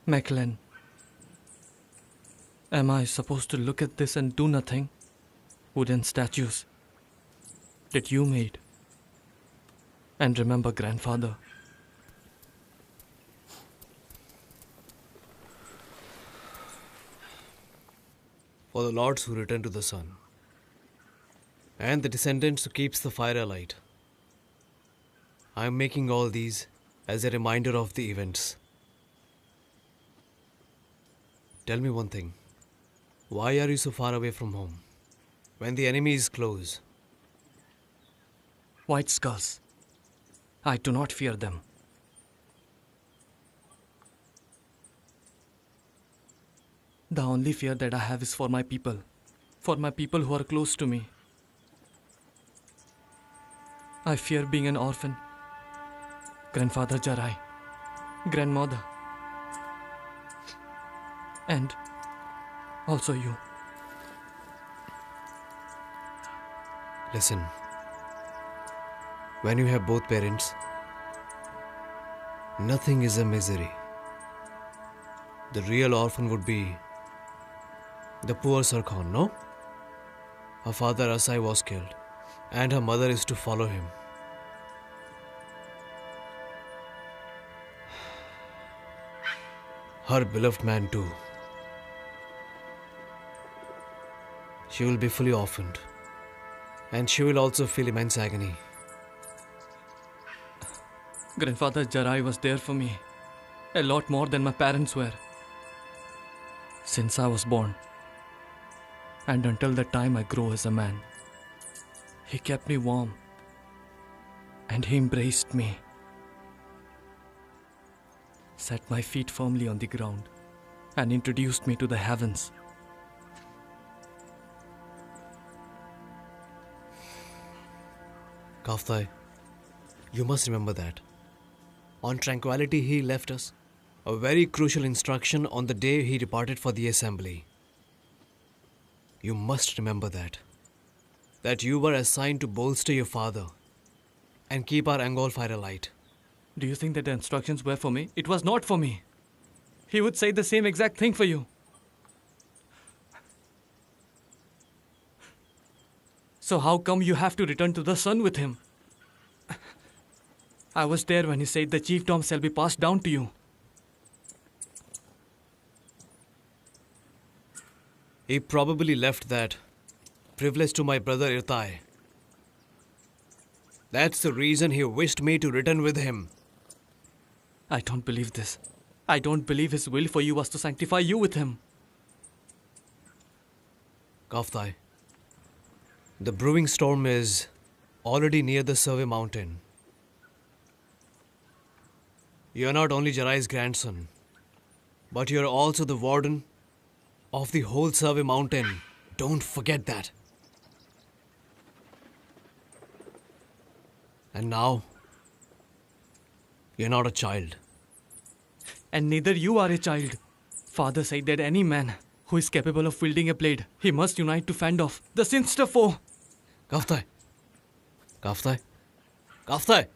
Macklin, am I supposed to look at this and do nothing? Wooden statues that you made. And remember grandfather. For the lords who return to the sun, and the descendants who keeps the fire alight. I am making all these as a reminder of the events. Tell me one thing. Why are you so far away from home, when the enemy is close? White skulls. I do not fear them. The only fear that I have is for my people who are close to me. I fear being an orphan. Grandfather Jarai, grandmother, and also you. Listen, when you have both parents, nothing is a misery. The real orphan would be the poor Sarkhan, no? Her father Asai was killed, and her mother is to follow him. Her beloved man too. She will be fully orphaned, and she will also feel immense agony. Grandfather Jarai was there for me, a lot more than my parents were. Since I was born, and until the time I grow as a man, he kept me warm, and he embraced me, set my feet firmly on the ground, and introduced me to the heavens. Kaftai, you must remember that. On tranquility he left us a very crucial instruction on the day he departed for the assembly. You must remember that you were assigned to bolster your father and keep our Angol fire alight. Do you think that the instructions were for me? It was not for me. He would say the same exact thing for you. So how come you have to return to the sun with him? I was there when he said the chiefdom shall be passed down to you. He probably left that privilege to my brother Irtai. That's the reason he wished me to return with him. I don't believe this. I don't believe his will for you was to sanctify you with him. Kaftai, the brewing storm is already near the Survey Mountain. You are not only Jarai's grandson, but you are also the warden of the whole Survey Mountain. Don't forget that. And now, you're not a child. And neither you are a child. Father said that any man who is capable of wielding a blade, he must unite to fend off the sinister foe. Kaftai! Kaftai! Kaftai!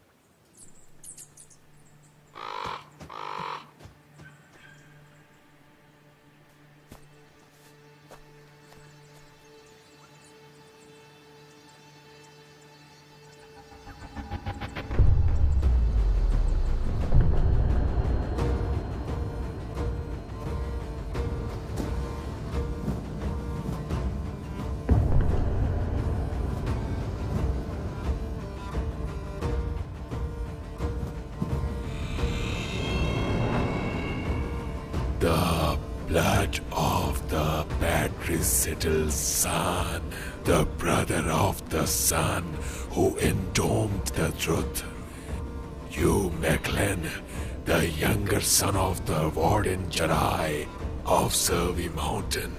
The blood of the patricidal son, the brother of the son who entombed the truth. You, Macklin, the younger son of the warden Jarai of Survey Mountain,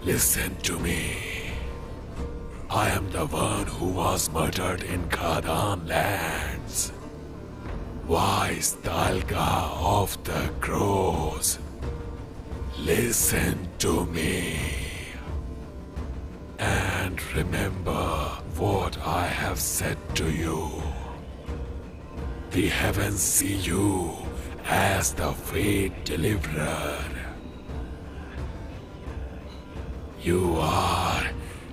listen to me. I am the one who was murdered in Khadan lands. Wise Dalga of the Crows, listen to me and remember what I have said to you. The heavens see you as the fate deliverer. You are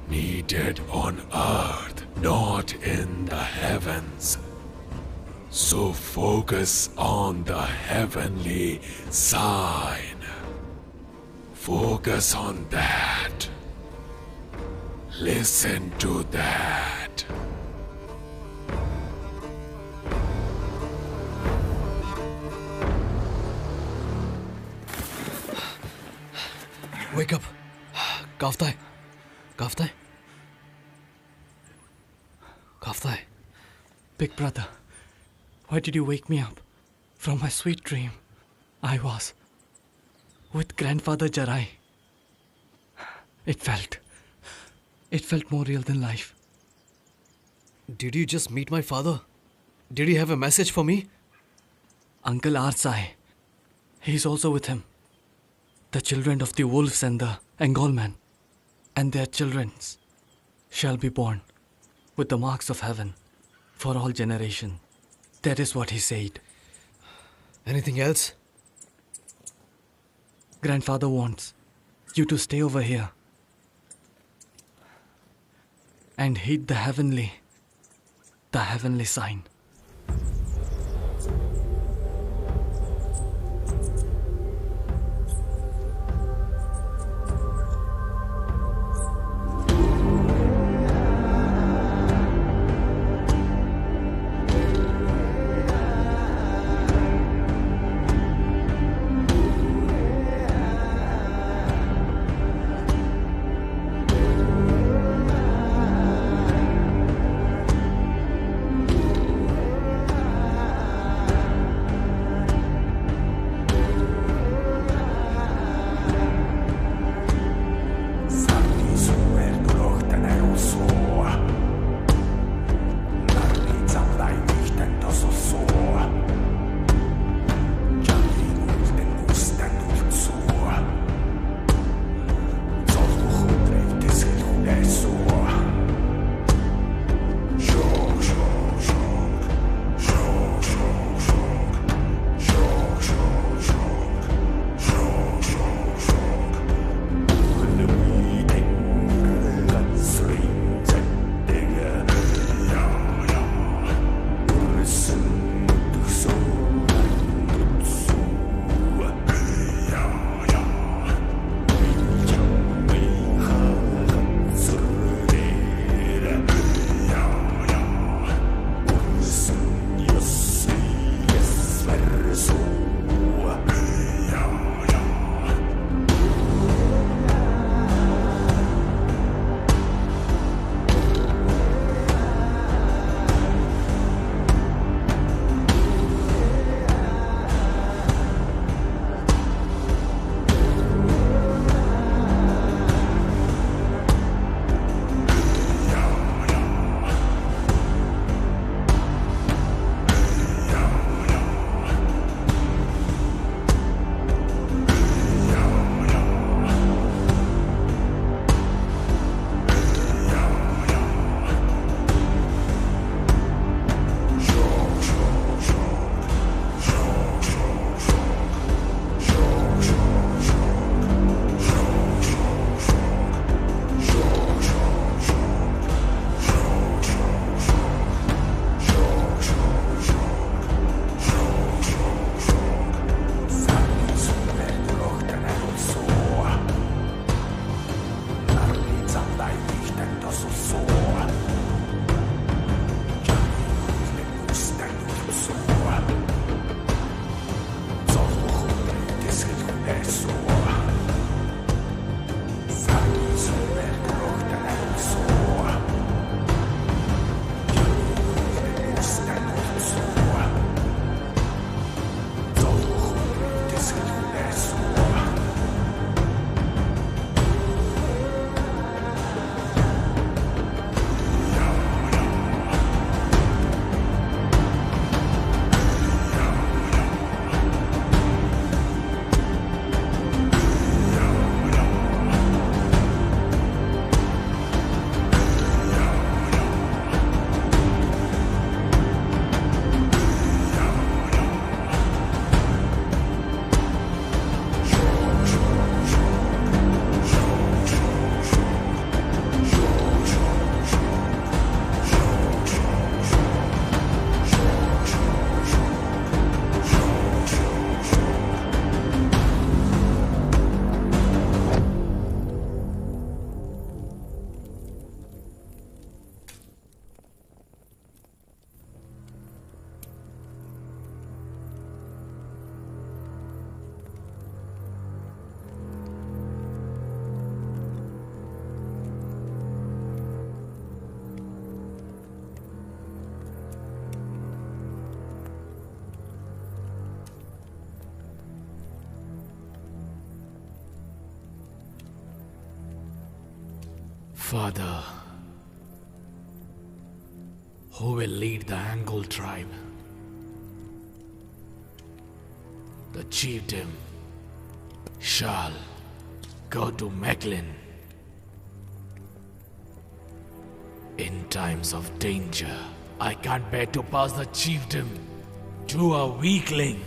needed on earth, not in the heavens. So focus on the heavenly sign. Focus on that. Listen to that. Wake up. काफता है. काफता है. काफता है. Big brother, why did you wake me up? From my sweet dream, I was with grandfather Jarai. It felt more real than life. Did you just meet my father? Did he have a message for me? Uncle Arsai, he's also with him. The children of the wolves and the Angolman, and their children's, shall be born with the marks of heaven for all generation. That is what he said. Anything else? Grandfather wants you to stay over here and heed the heavenly sign. Father, who will lead the Angol tribe? The chieftain shall go to Mechlin. In times of danger, I can't bear to pass the chiefdom to a weakling.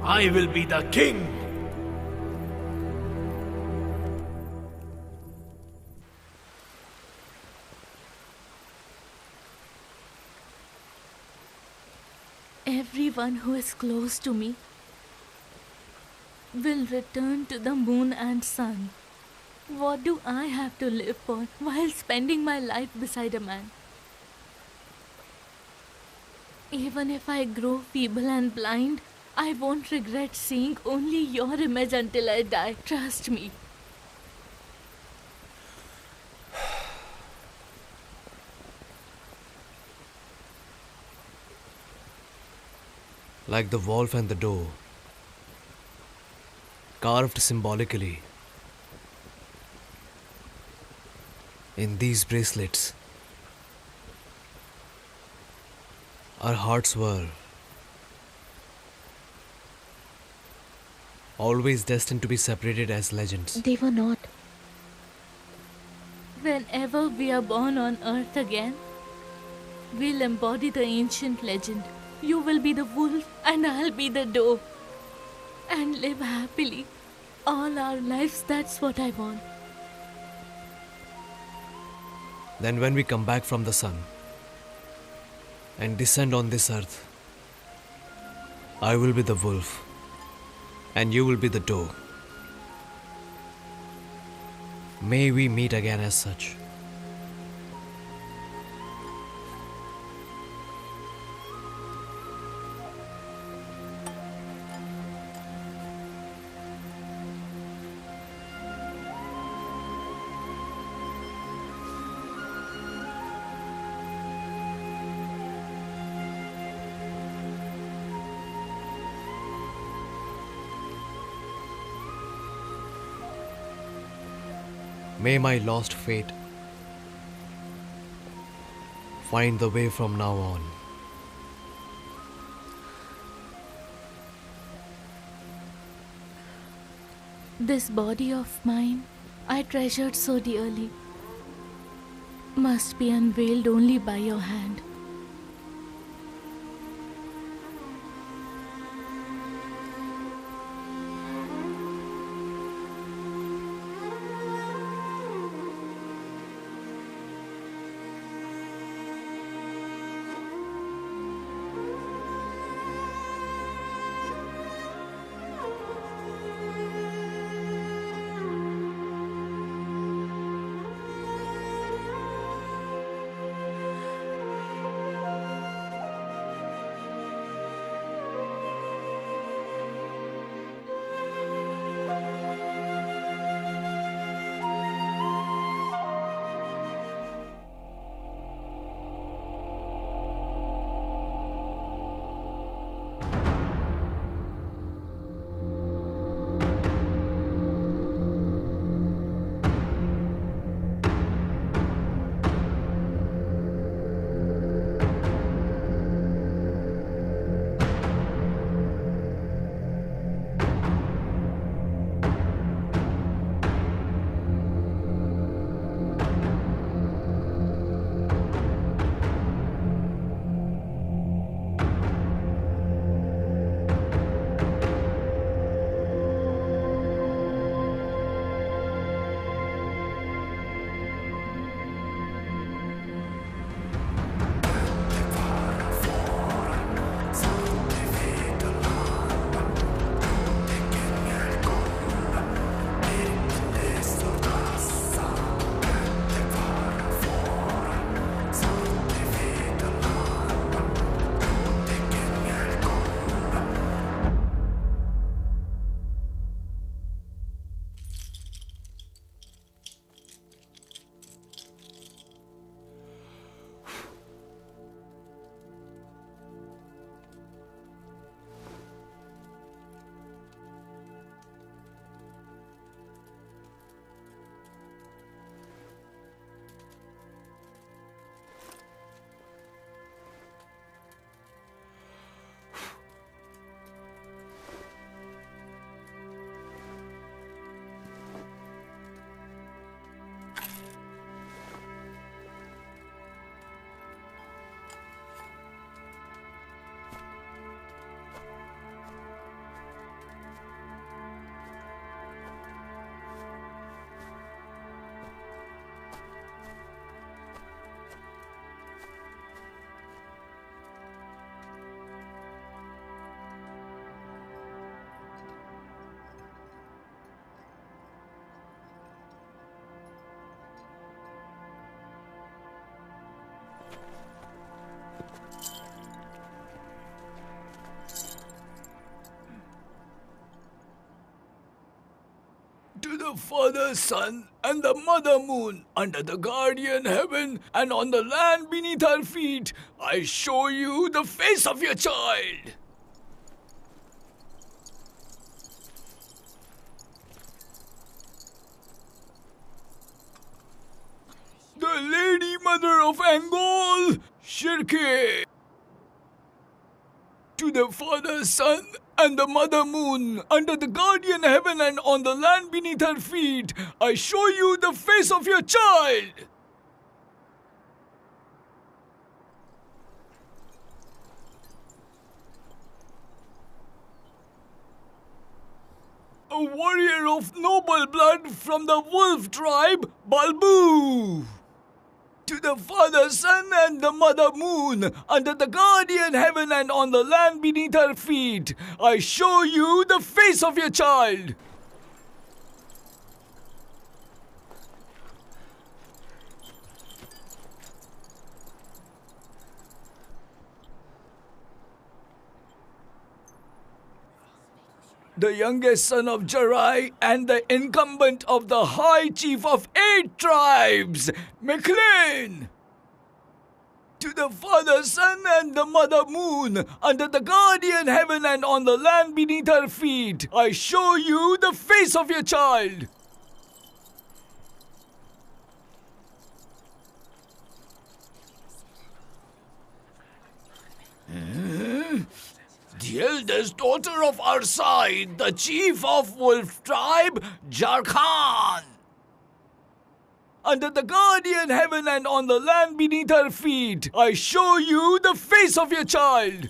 I will be the king. Everyone who is close to me will return to the moon and sun. What do I have to live for while spending my life beside a man? Even if I grow feeble and blind, I won't regret seeing only your image until I die. Trust me. Like the wolf and the doe, carved symbolically in these bracelets, our hearts were always destined to be separated as legends. They were not. Whenever we are born on earth again, we'll embody the ancient legend. You will be the wolf and I'll be the doe. And live happily all our lives. That's what I want. Then, when we come back from the sun and descend on this earth, I will be the wolf and you will be the doe. May we meet again as such. May my lost fate find the way from now on. This body of mine, I treasured so dearly, must be unveiled only by your hand. the Father, Son, and the Mother Moon, under the guardian heaven and on the land beneath our feet, I show you the face of your child. The Lady Mother of Angol, Shirke. To the Father, Son, and the Mother Moon, under the guardian heaven and on the land beneath her feet, I show you the face of your child. A warrior of noble blood from the wolf tribe, Balboo. To the Father, Son, and the Mother Moon, under the guardian heaven and on the land beneath her feet, I show you the face of your child. The youngest son of Jarai and the incumbent of the High Chief of 8 tribes, McLean. To the Father, Son, and the Mother Moon, under the guardian heaven and on the land beneath her feet, I show you the face of your child. The eldest daughter of our side, the chief of Wolf tribe, Jarkhan. Under the guardian heaven and on the land beneath her feet, I show you the face of your child.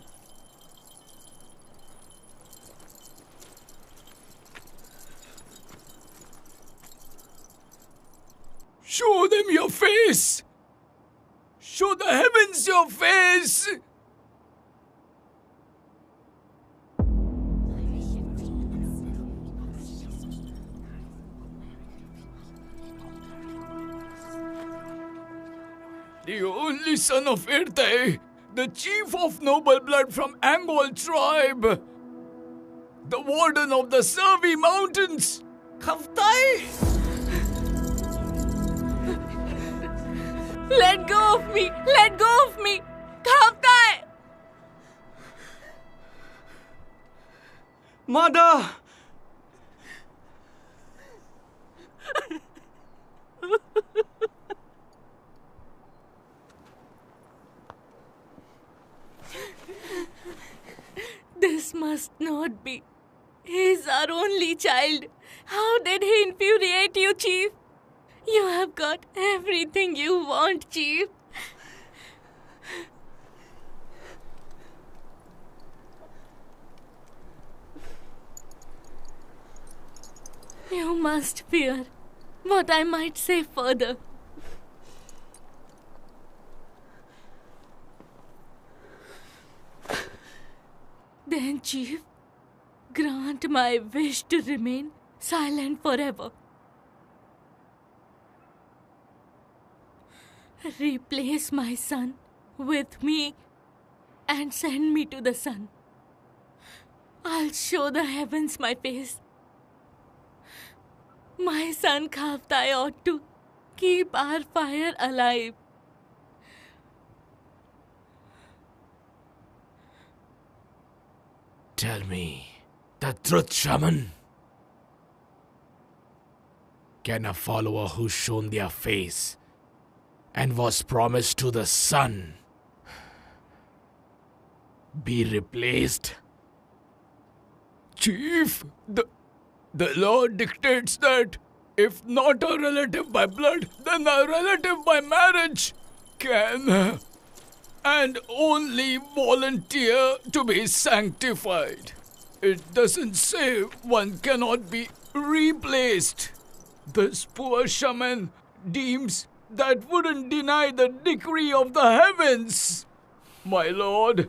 Show them your face. Show the heavens your face. The only son of Irte, the chief of noble blood from Angol tribe, the warden of the Survey Mountains, Kaftai. Let go of me! Let go of me! Kaftai! Mother! This must not be. He's our only child. How did he infuriate you, Chief? You have got everything you want, Chief. You must fear what I might say further. Then, Chief, grant my wish to remain silent forever. Replace my son with me and send me to the sun. I'll show the heavens my face. My son Kaftai ought to keep our fire alive. Tell me the truth, shaman. Can a follower who's shown their face and was promised to the sun be replaced? Chief, the law dictates that if not a relative by blood, then a relative by marriage can and only volunteer to be sanctified. It doesn't say one cannot be replaced. This poor shaman deems that wouldn't deny the decree of the heavens, my lord.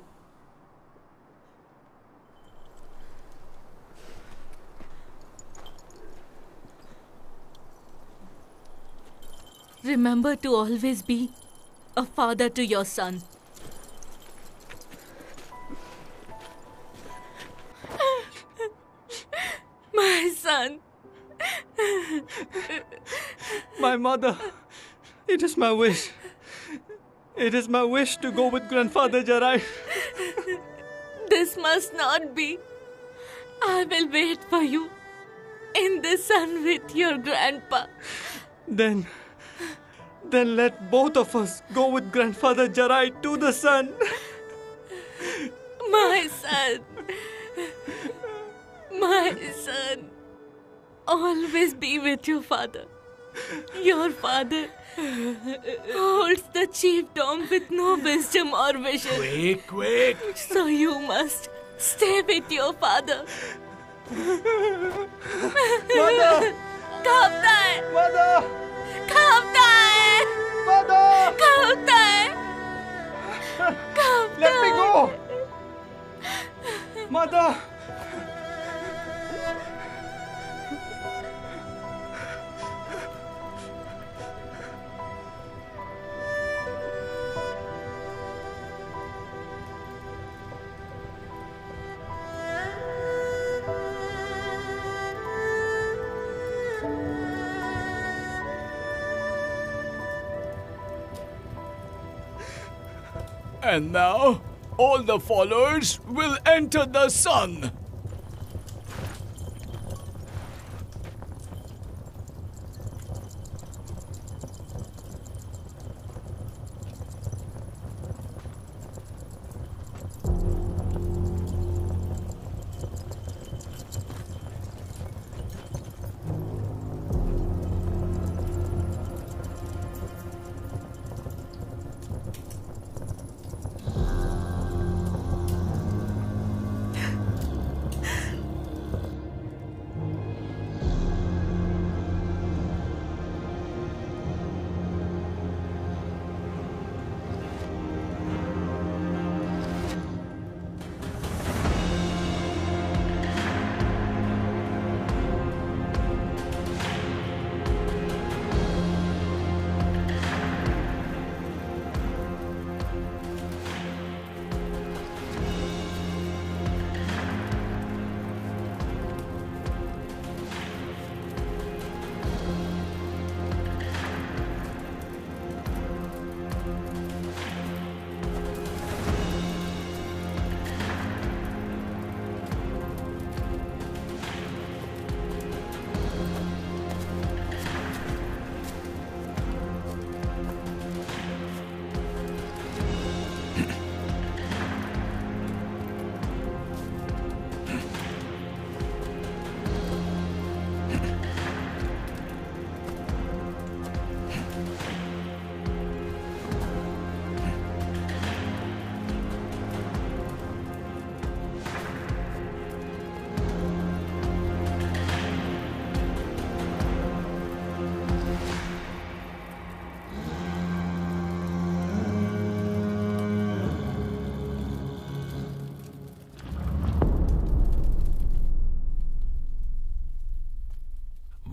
Remember to always be a father to your son. My son. My mother. It is my wish. It is my wish to go with Grandfather Jarai. This must not be. I will wait for you in the sun with your grandpa. Then let both of us go with Grandfather Jarai to the sun. My son. My son. Always be with your father. Your father holds the chiefdom with no wisdom or vision. Quick! So you must stay with your father. Mother! Kaptai! Mother! Kaptai! Mother! Kaptai! Kaptai! Let me go! Mother! And now, all the followers will enter the sun.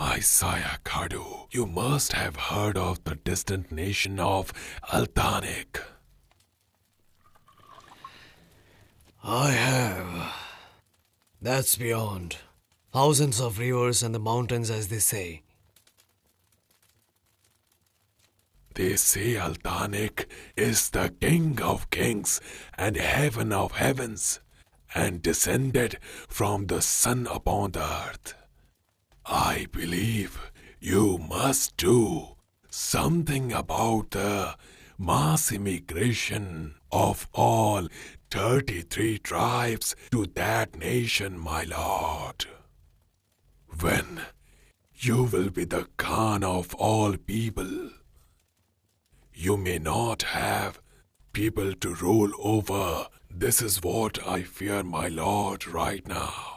Isaiah Kadu, you must have heard of the distant nation of Altanik. I have. That's beyond. Thousands of rivers and the mountains, as they say. They say Altanik is the king of kings and heaven of heavens, and descended from the sun upon the earth. I believe you must do something about the mass immigration of all 33 tribes to that nation, my lord. When you will be the Khan of all people, you may not have people to rule over. This is what I fear, my lord, right now.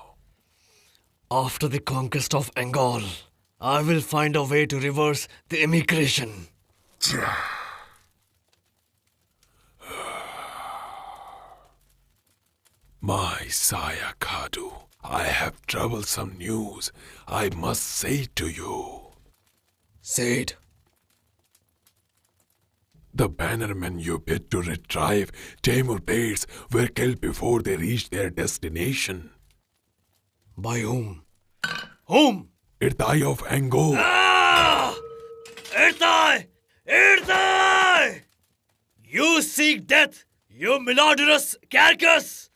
After the conquest of Angol, I will find a way to reverse the immigration. My sire Kadu, I have troublesome news I must say to you. Say it. The bannermen you bid to retrieve Timur Blades were killed before they reached their destination. By whom? Whom? Irdai of Angol. Irthai! Irthai! You seek death, you malodorous carcass!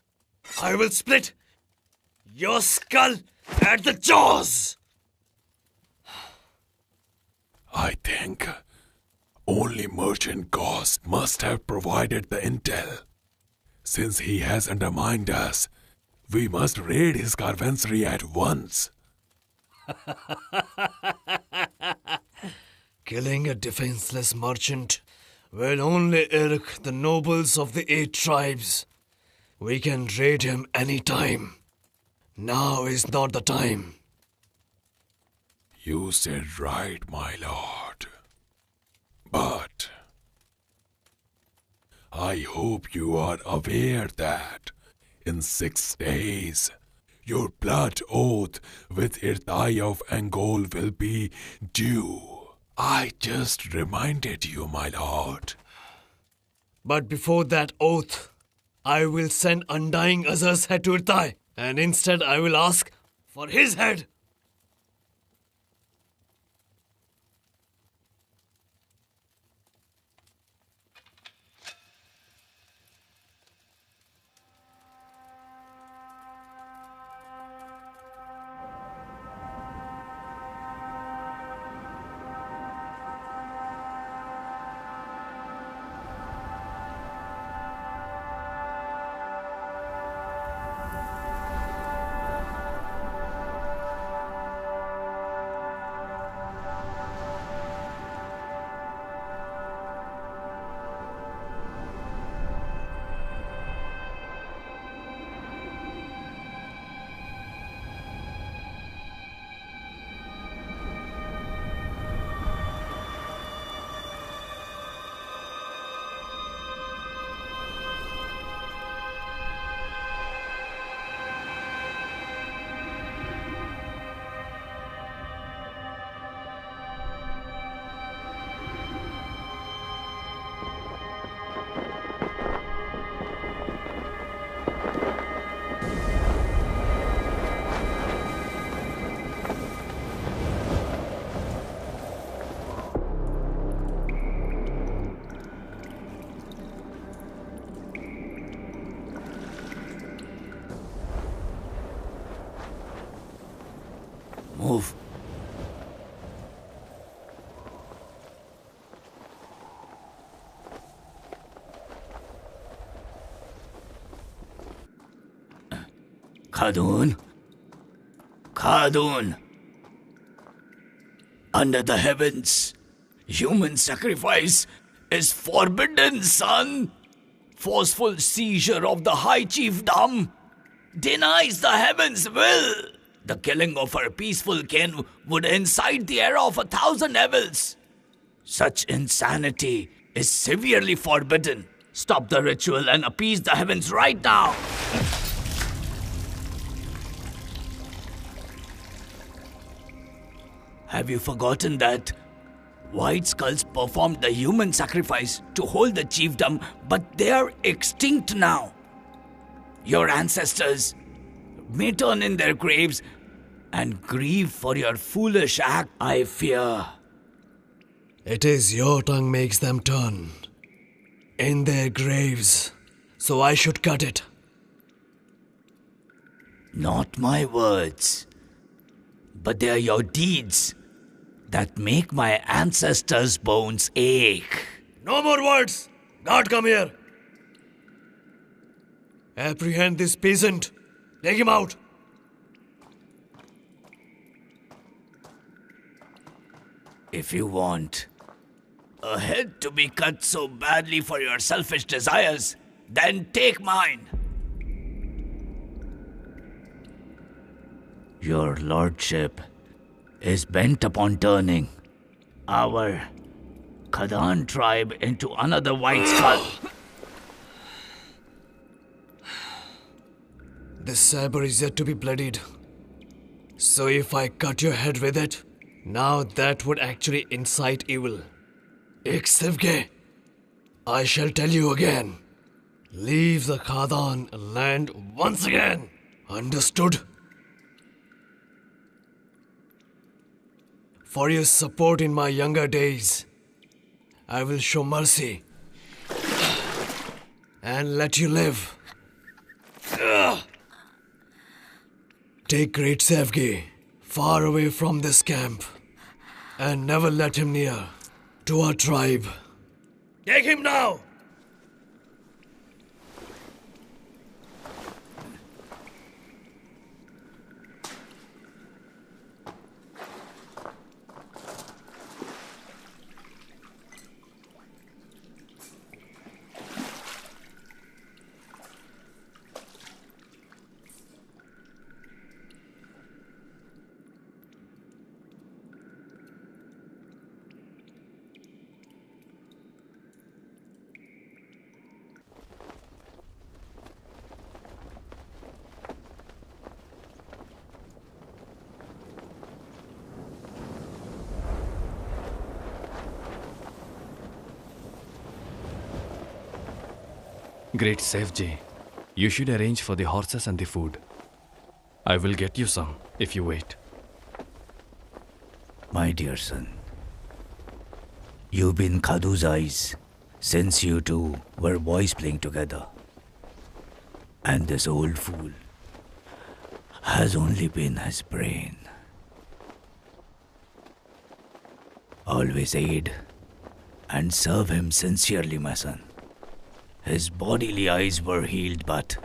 I will split your skull at the jaws! I think only Merchant Ghost must have provided the intel. Since he has undermined us, we must raid his caravansary at once. Killing a defenseless merchant will only irk the nobles of the 8 tribes. We can raid him any time. Now is not the time. You said right, my lord. But I hope you are aware that in 6 days, your blood oath with Irthai of Angol will be due. I just reminded you, my lord. But before that oath, I will send Undying Azar's head to Irthai, and instead I will ask for his head. Move. Khadun. Khadun. Under the heavens, human sacrifice is forbidden, son. Forceful seizure of the High Chiefdom denies the heavens' will. The killing of her peaceful kin would incite the era of 1,000 evils. Such insanity is severely forbidden. Stop the ritual and appease the heavens right now. Have you forgotten that White Skulls performed the human sacrifice to hold the chiefdom, but they are extinct now? Your ancestors may turn in their graves and grieve for your foolish act, I fear. It is your tongue makes them turn in their graves, so I should cut it. Not my words, but they are your deeds that make my ancestors' bones ache. No more words! Guard, come here! Apprehend this peasant. Take him out. If you want a head to be cut so badly for your selfish desires, then take mine. Your lordship is bent upon turning our Khadan tribe into another White Skull. This saber is yet to be bloodied. So if I cut your head with it, now that would actually incite evil. Ixivge, I shall tell you again. Leave the Khadan land once again. Understood? For your support in my younger days, I will show mercy and let you live. Take great Sevgi far away from this camp and never let him near to our tribe. Take him now! Great Sevji, you should arrange for the horses and the food. I will get you some if you wait. My dear son, you've been Khadu's eyes since you two were boys playing together. And this old fool has only been his brain. Always aid and serve him sincerely, my son. His bodily eyes were healed, but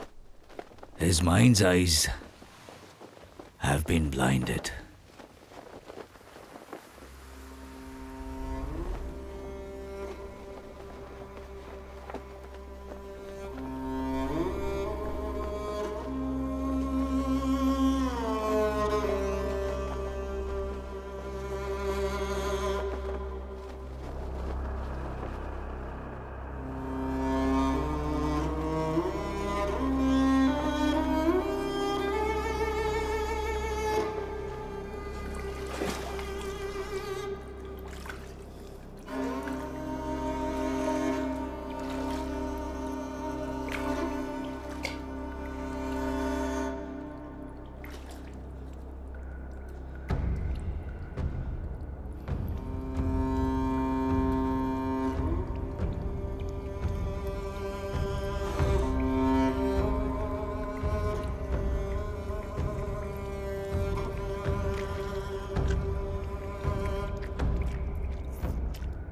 his mind's eyes have been blinded.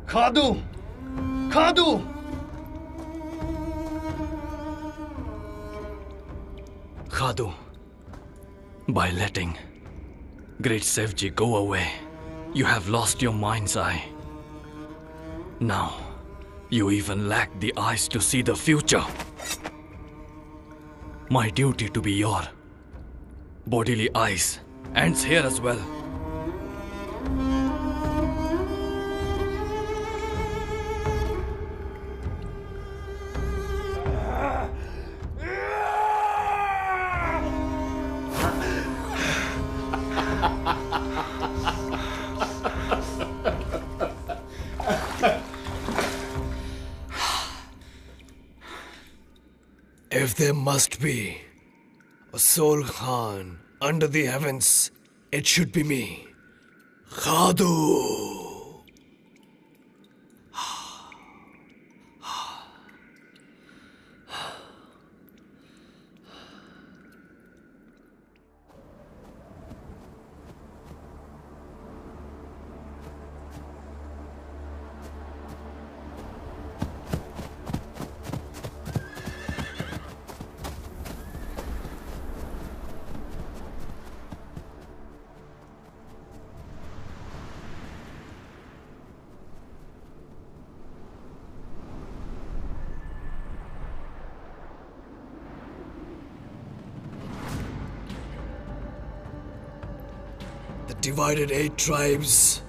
Khadu! Khadu! Khadu, by letting Great Sevji go away, you have lost your mind's eye. Now, you even lack the eyes to see the future. My duty to be your bodily eyes ends here as well. If there must be a Soul Khan under the heavens, it should be me, Khadu. The divided 8 tribes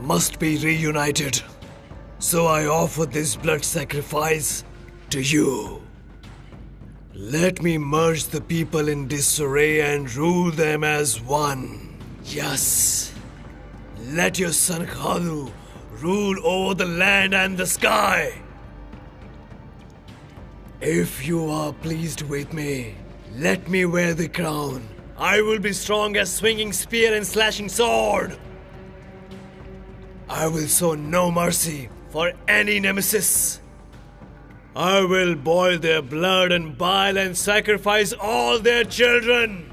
must be reunited. So I offer this blood sacrifice to you. Let me merge the people in disarray and rule them as one. Yes. Let your son Khadu rule over the land and the sky. If you are pleased with me, let me wear the crown. I will be strong as swinging spear and slashing sword. I will show no mercy for any nemesis. I will boil their blood and bile and sacrifice all their children.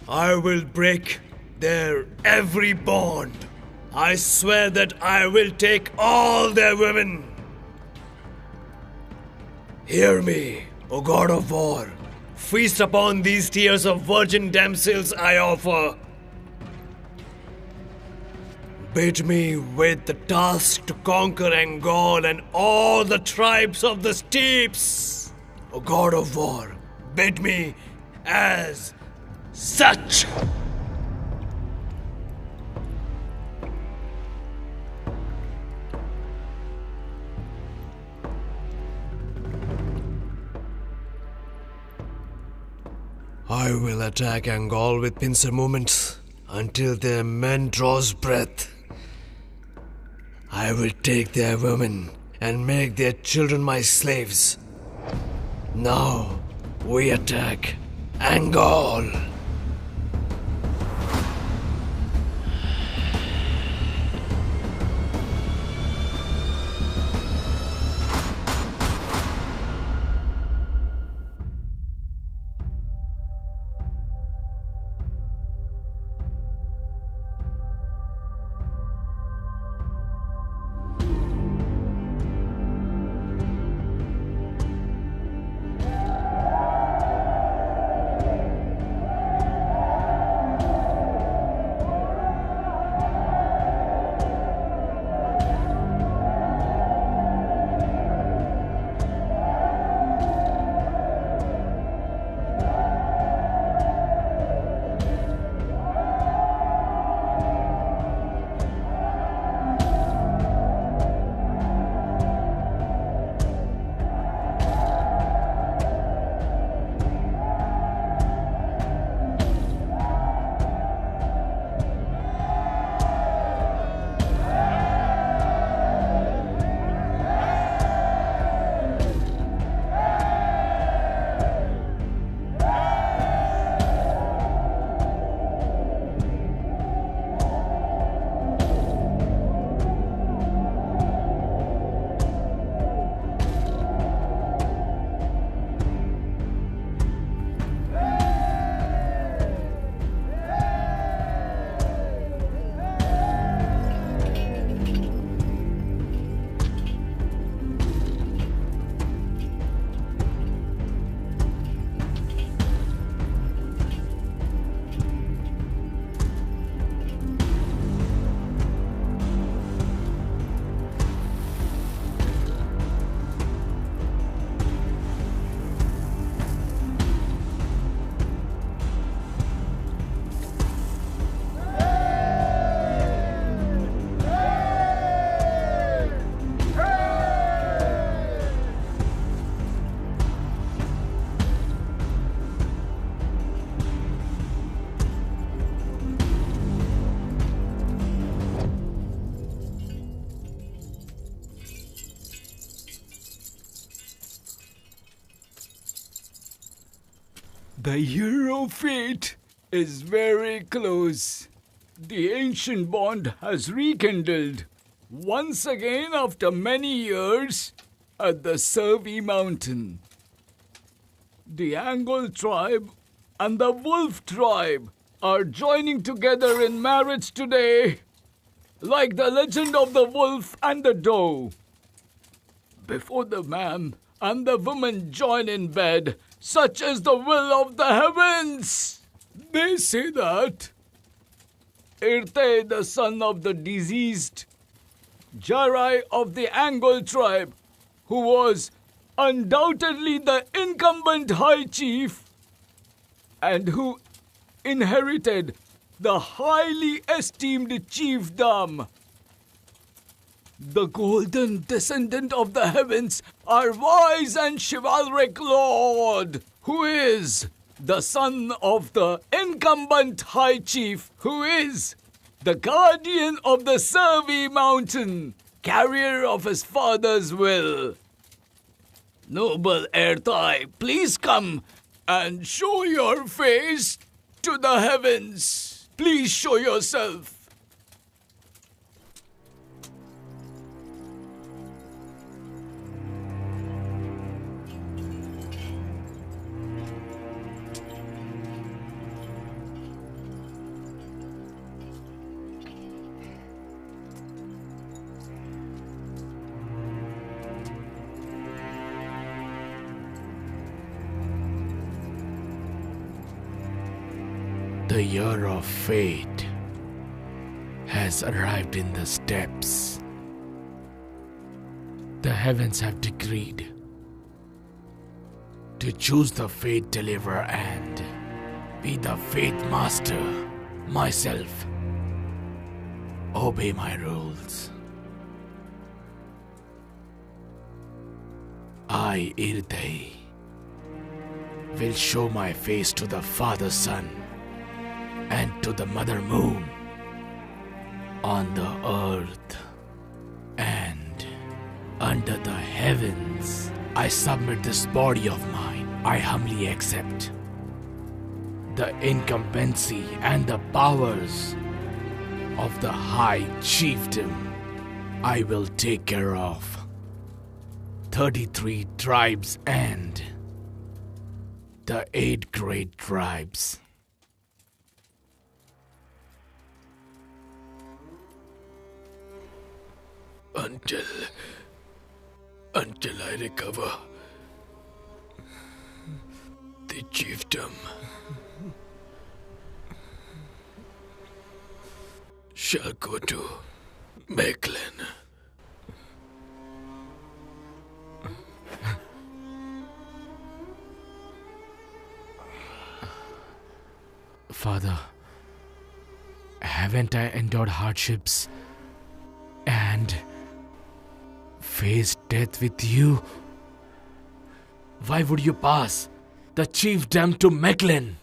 I will break their every bond. I swear that I will take all their women. Hear me, O God of War. Feast upon these tears of virgin damsels I offer. Bid me with the task to conquer Angol and all the tribes of the steppes. O God of War, bid me as such. I will attack Angol with pincer movements until their men draws breath. I will take their women and make their children my slaves. Now we attack Angol. The year of fate is very close. The ancient bond has rekindled once again after many years at the Survey Mountain. The Angol tribe and the Wolf tribe are joining together in marriage today, like the legend of the wolf and the doe. Before the man and the woman join in bed, such is the will of the heavens. They say that Irte, the son of the deceased Jarai of the Angol tribe, who was undoubtedly the incumbent high chief and who inherited the highly esteemed chiefdom, the golden descendant of the heavens, our wise and chivalric lord, who is the son of the incumbent high chief, who is the guardian of the Survey Mountain, carrier of his father's will. Noble Ertai, please come and show your face to the heavens. Please show yourself. The year of fate has arrived in the steppes. The heavens have decreed to choose the fate deliverer and be the fate master myself. Obey my rules. I, Irte, will show my face to the Father Sun and to the Mother Moon on the earth and under the heavens. I submit this body of mine. I humbly accept the incumbency and the powers of the High Chiefdom. I will take care of 33 tribes and the 8 great tribes. Until I recover the chiefdom. Shall go to Mecklen. Father, haven't I endured hardships and faced death with you? Why would you pass the chiefdom to Mecklen?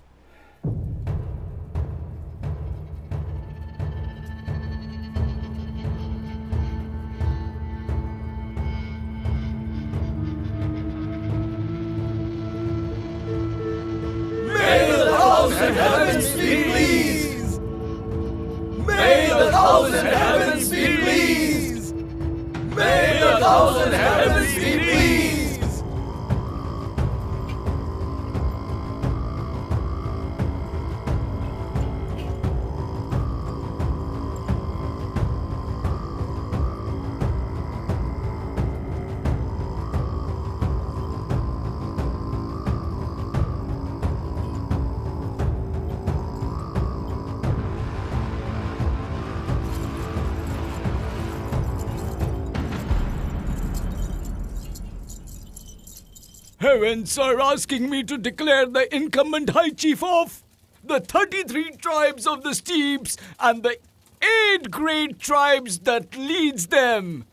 Heavens are asking me to declare the incumbent High Chief of the 33 tribes of the steeps and the 8 great tribes that leads them.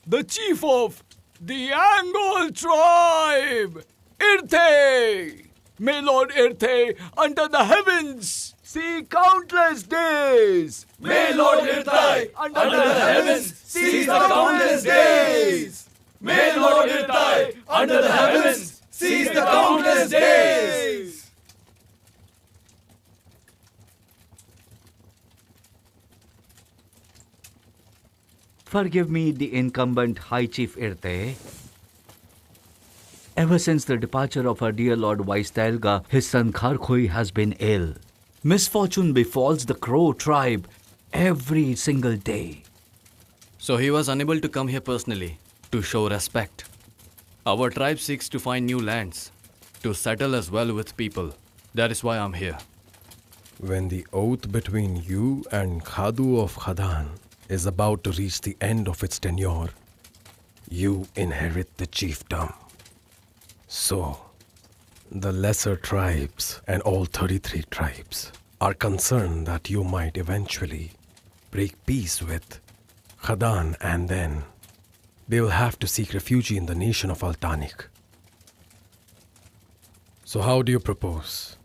The chief of the Angol tribe, Irte. May Lord Irte under the heavens see countless days. May Lord Irte under the heavens see the countless days. May Lord Irte under the heavens seize the countless days. Forgive me, the incumbent High Chief Irte. Ever since the departure of our dear Lord Vaistelga, his son Kharkhui has been ill. Misfortune befalls the Crow tribe every single day. So he was unable to come here personally to show respect. Our tribe seeks to find new lands, to settle as well with people. That is why I'm here. When the oath between you and Khadu of Khadan is about to reach the end of its tenure, you inherit the chiefdom. So, the lesser tribes and all 33 tribes are concerned that you might eventually break peace with Khadan, and then they will have to seek refuge in the nation of Altanik. So how do you propose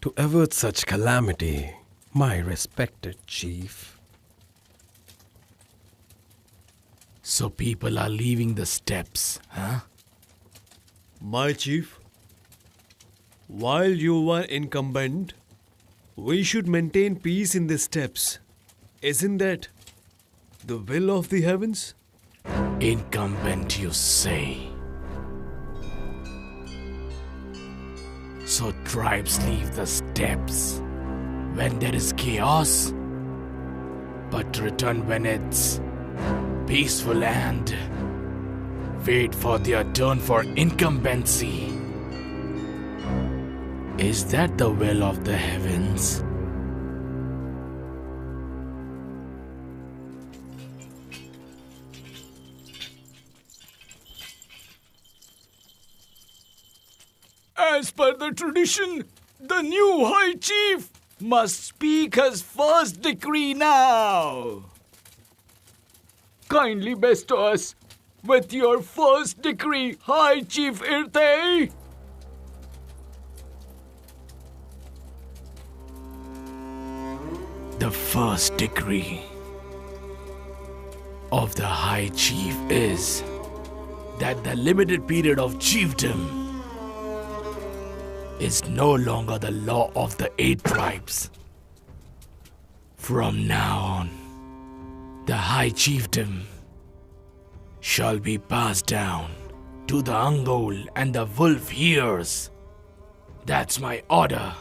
to avert such calamity, my respected chief? So people are leaving the steppes, huh? My chief, while you are incumbent, we should maintain peace in the steppes. Isn't that the will of the heavens? Incumbent, you say? So tribes leave the steppes when there is chaos, but return when it's peaceful and wait for their turn for incumbency. Is that the will of the heavens? As per the tradition, the new High Chief must speak his first decree now. Kindly bestow us with your first decree, High Chief Irte. The first decree of the High Chief is that the limited period of chiefdom is no longer the law of the 8 tribes. From now on, the High Chiefdom shall be passed down to the Angol and the Wolf Hears. That's my order.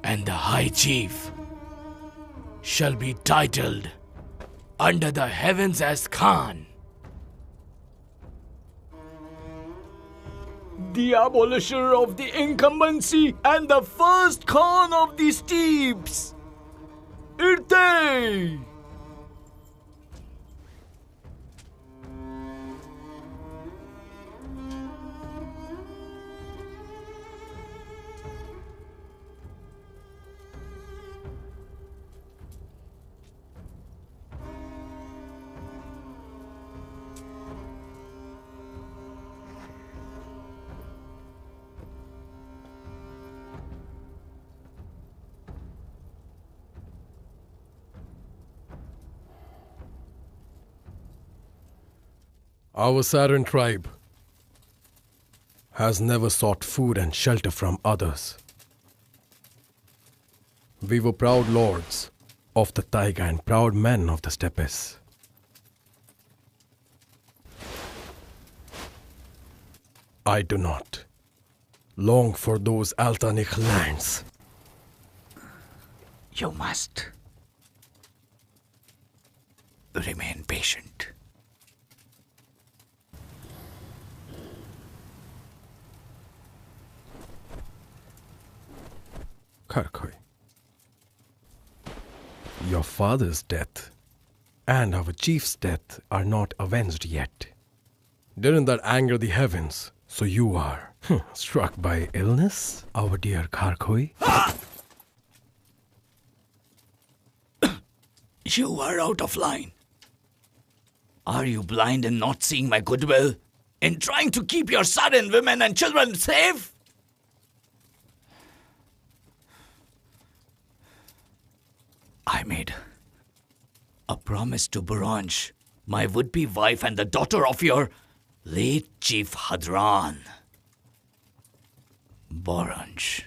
And the High Chief shall be titled under the heavens as Khan. The abolisher of the incumbency and the first Khan of the steeps, Irte! Our Saran tribe has never sought food and shelter from others. We were proud lords of the taiga and proud men of the steppes. I do not long for those Altanich lands. You must remain patient. Karkoi, your father's death and our chief's death are not avenged yet. Didn't that anger the heavens? So you are struck by illness, our dear Karkoi? You are out of line. Are you blind in not seeing my goodwill? In trying to keep your son and women and children safe? I made a promise to Buranj, my would-be wife and the daughter of your late Chief Hadran. Buranj.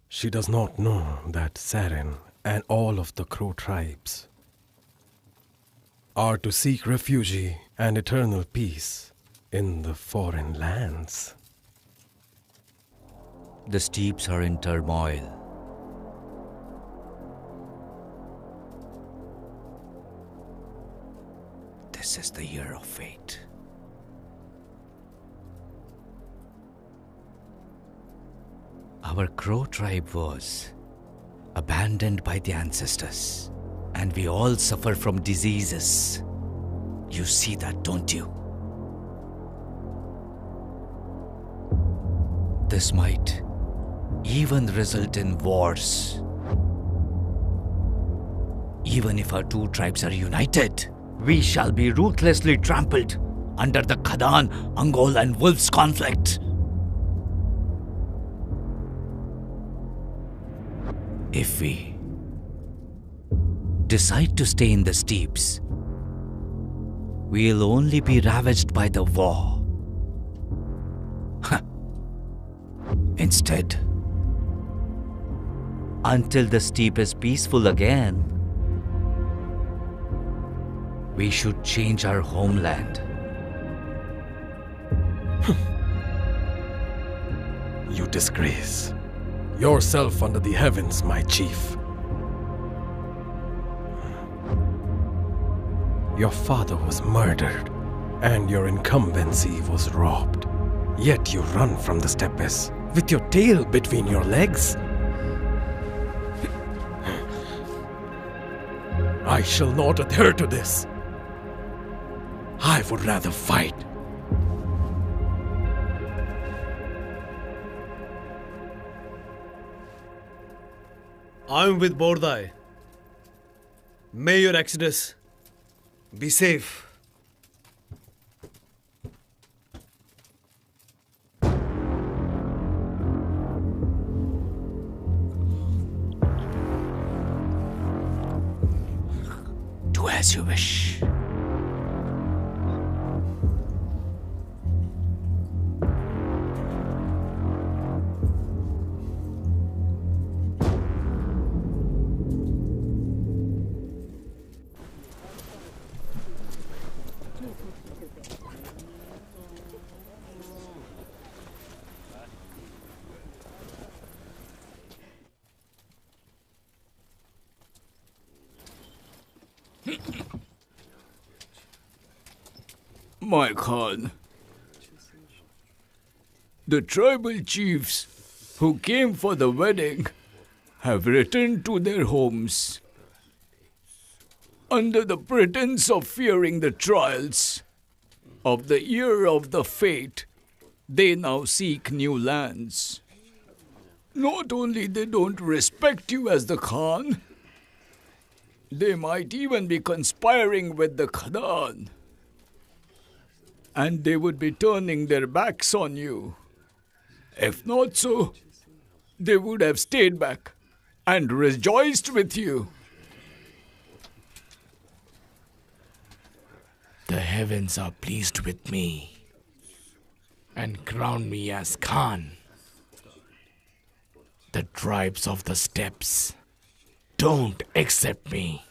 She does not know that Sarin and all of the Crow tribes are to seek refuge and eternal peace in the foreign lands. The steeps are in turmoil. This is the year of fate. Our Crow tribe was abandoned by the ancestors, and we all suffer from diseases. You see that, don't you? This might even result in wars. Even if our 2 tribes are united, we shall be ruthlessly trampled under the Khadan, Angol and Wolves conflict. If we decide to stay in the steeps, we'll only be ravaged by the war. Instead, until the steep is peaceful again, we should change our homeland. You disgrace yourself under the heavens, my chief. Your father was murdered, and your incumbency was robbed. Yet you run from the steppes with your tail between your legs. I shall not adhere to this. I would rather fight. I'm with Bordai. May your exodus be safe. Do as you wish. My Khan, the tribal chiefs who came for the wedding have returned to their homes. Under the pretense of fearing the trials of the year of the fate, they now seek new lands. Not only they don't respect you as the Khan, they might even be conspiring with the Khadan. And they would be turning their backs on you. If not so, they would have stayed back and rejoiced with you. The heavens are pleased with me and crown me as Khan. The tribes of the steppes don't accept me.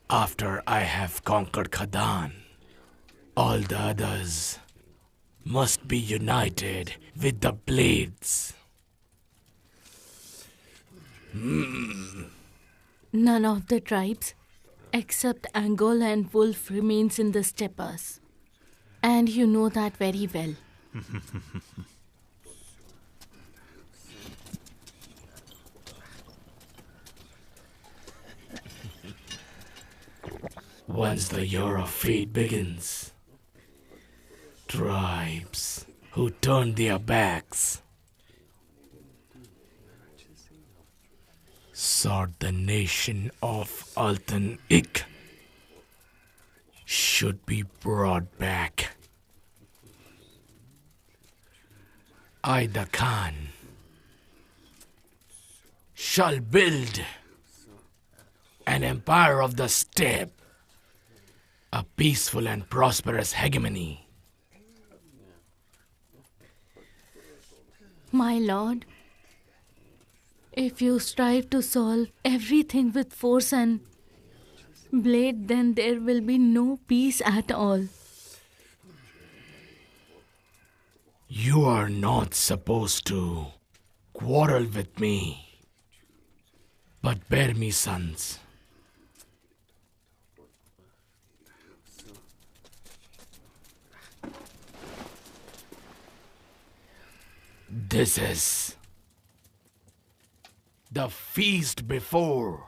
After I have conquered Khadan, all the others must be united with the blades. None of the tribes except Angol and Wolf remains in the steppes. And you know that very well. Once the year of fate begins, tribes who turn their backs sought the nation of Altan Ik should be brought back. I, the Khan, shall build an empire of the steppe, a peaceful and prosperous hegemony. My lord, if you strive to solve everything with force and blade, then there will be no peace at all. You are not supposed to quarrel with me, but bear me sons. This is the feast before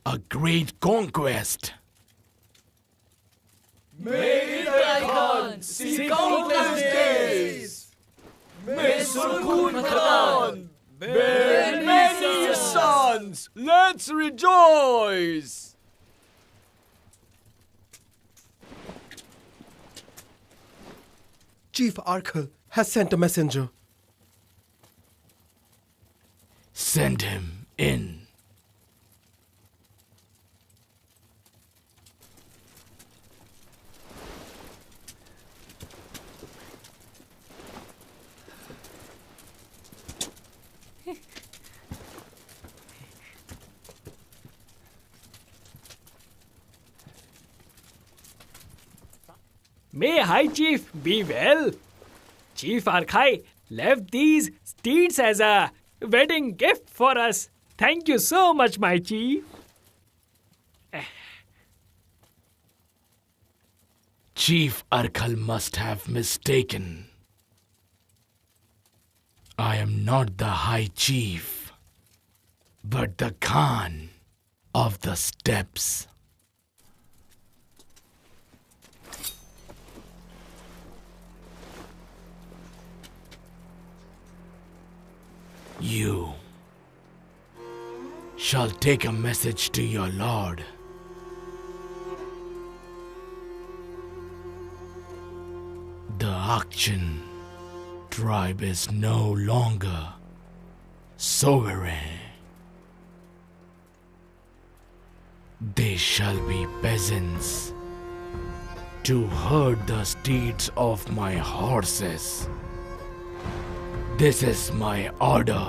a great conquest. May Khan see countless days. May Surkun Khan bear many Sons, let's rejoice! Chief Arkal has sent a messenger. Send him in. May High Chief be well. Chief Arkhai left these steeds as a wedding gift for us. Thank you so much, my chief. Chief Arkhal must have mistaken. I am not the High Chief. but the Khan of the steppes. You shall take a message to your lord. The Akshan tribe is no longer sovereign. They shall be peasants to herd the steeds of my horses. This is my order.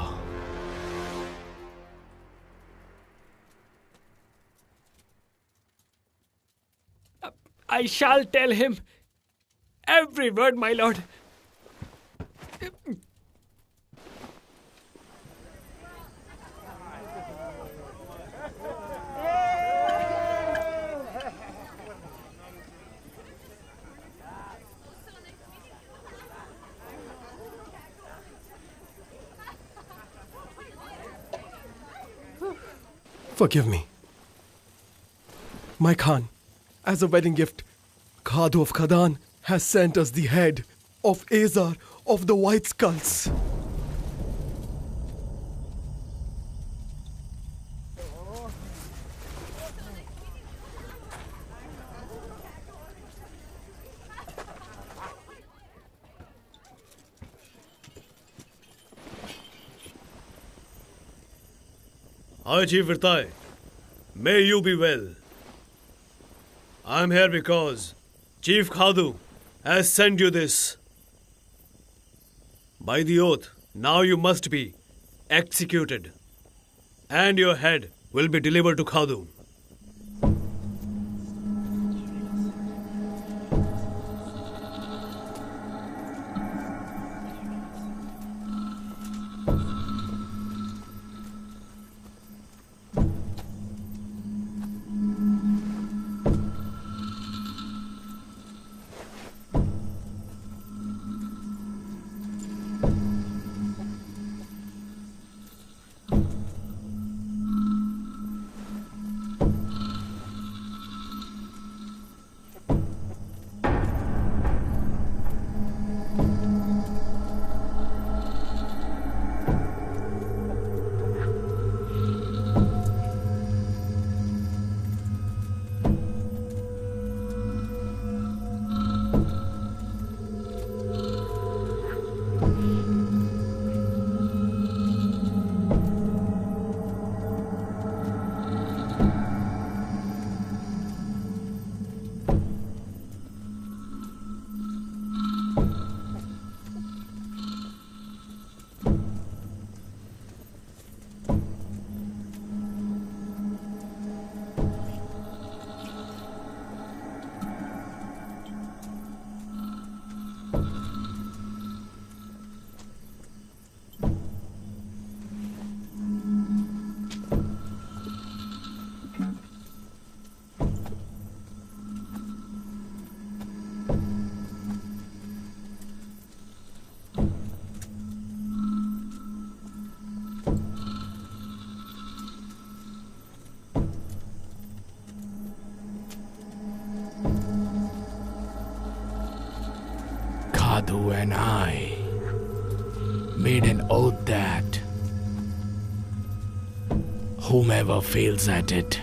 I shall tell him every word, my lord. Forgive me. My Khan, as a wedding gift, Khadu of Khadan has sent us the head of Azar of the White Skulls. Hi, Chief Virtai. May you be well. I'm here because Chief Khadu has sent you this. By the oath, now you must be executed, and your head will be delivered to Khadu. Khadu and I made an oath that whomever fails at it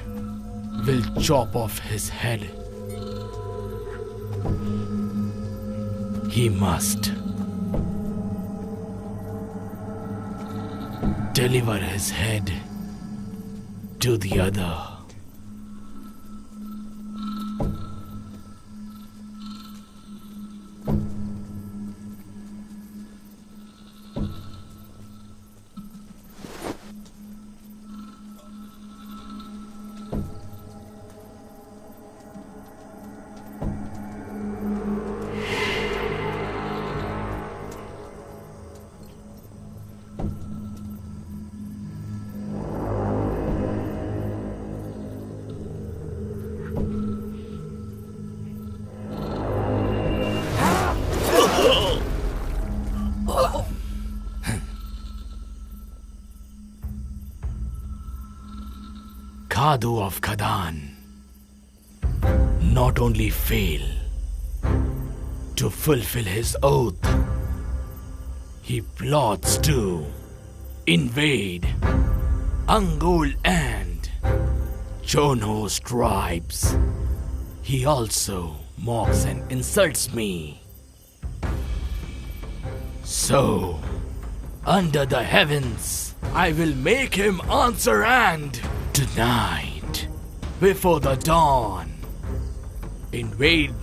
will chop off his head. He must deliver his head to the other. Khadu of Khadan not only fail to fulfill his oath, he plots to invade Angul and Chono's tribes. He also mocks and insults me. So, under the heavens, I will make him answer, and tonight, before the dawn, invade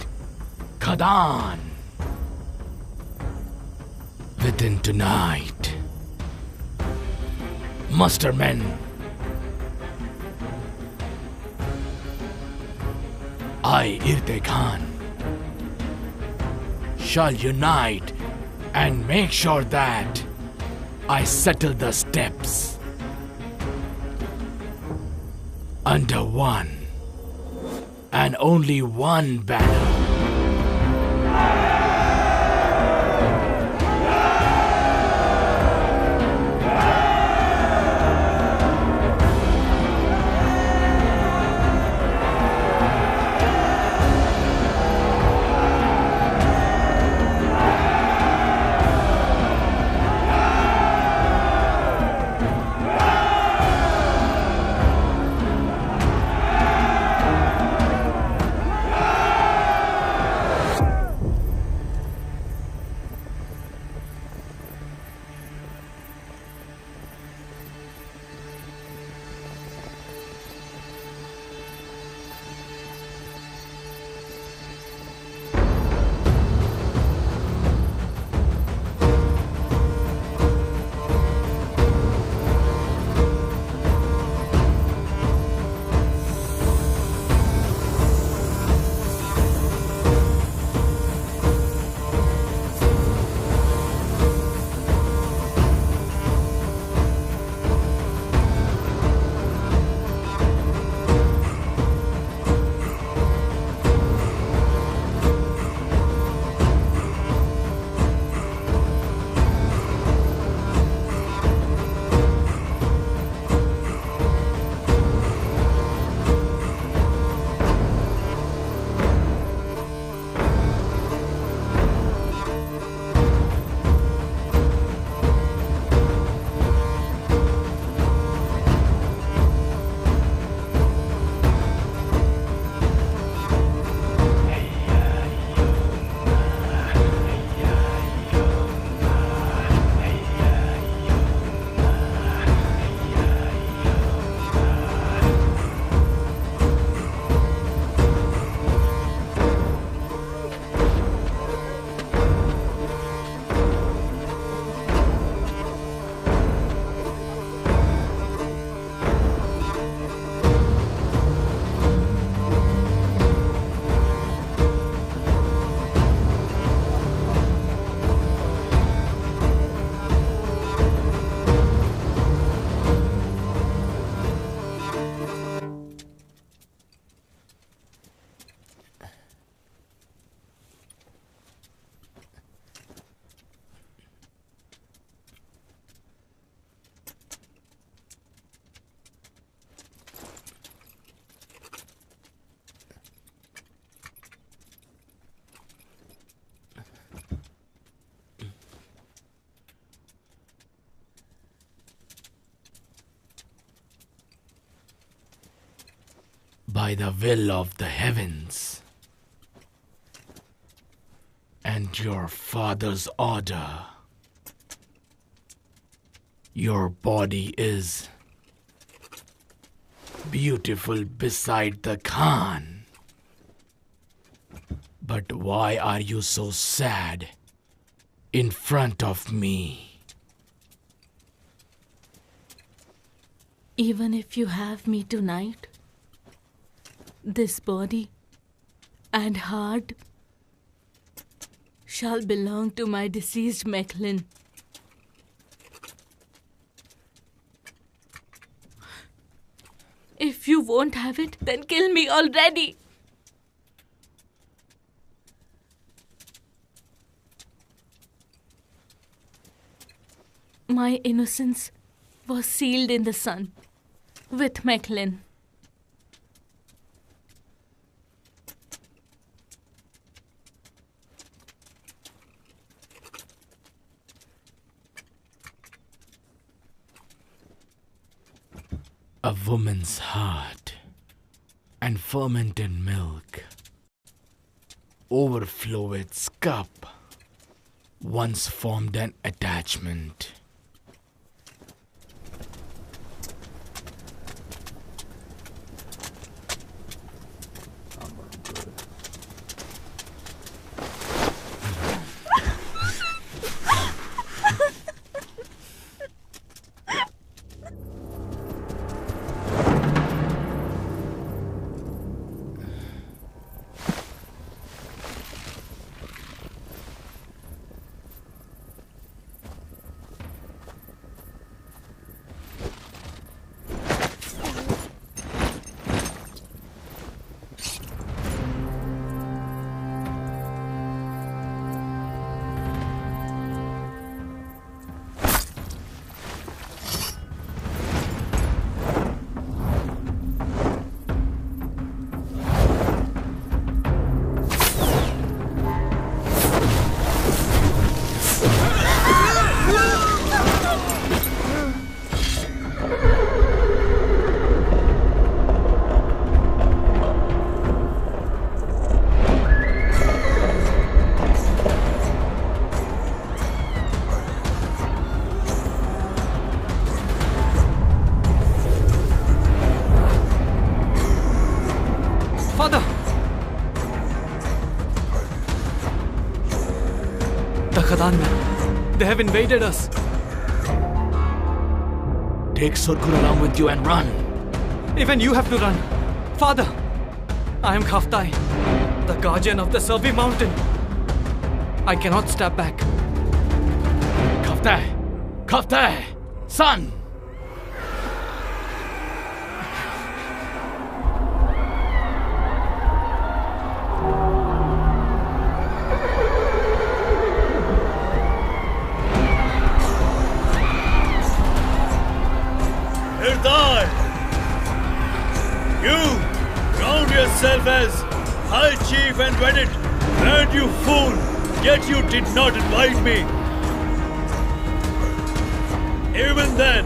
Khadan. Within tonight, muster men. I, Irte Khan, shall unite and make sure that I settle the steps under one and only one banner. By the will of the heavens and your father's order, your body is beautiful beside the Khan. But why are you so sad in front of me? Even if you have me tonight, this body and heart shall belong to my deceased Mechlin. If you won't have it, then kill me already. My innocence was sealed in the sun with Mechlin. A woman's heart and fermented milk overflow its cup once formed an attachment. Father! The Khadan men, they have invaded us. Take Surkur along with you and run. Even you have to run. Father, I am Khaftai, the guardian of the Survey Mountain. I cannot step back. Khaftai! Khaftai! Son! You crowned yourself as High Chief and wedded, and you fool, yet you did not invite me. Even then,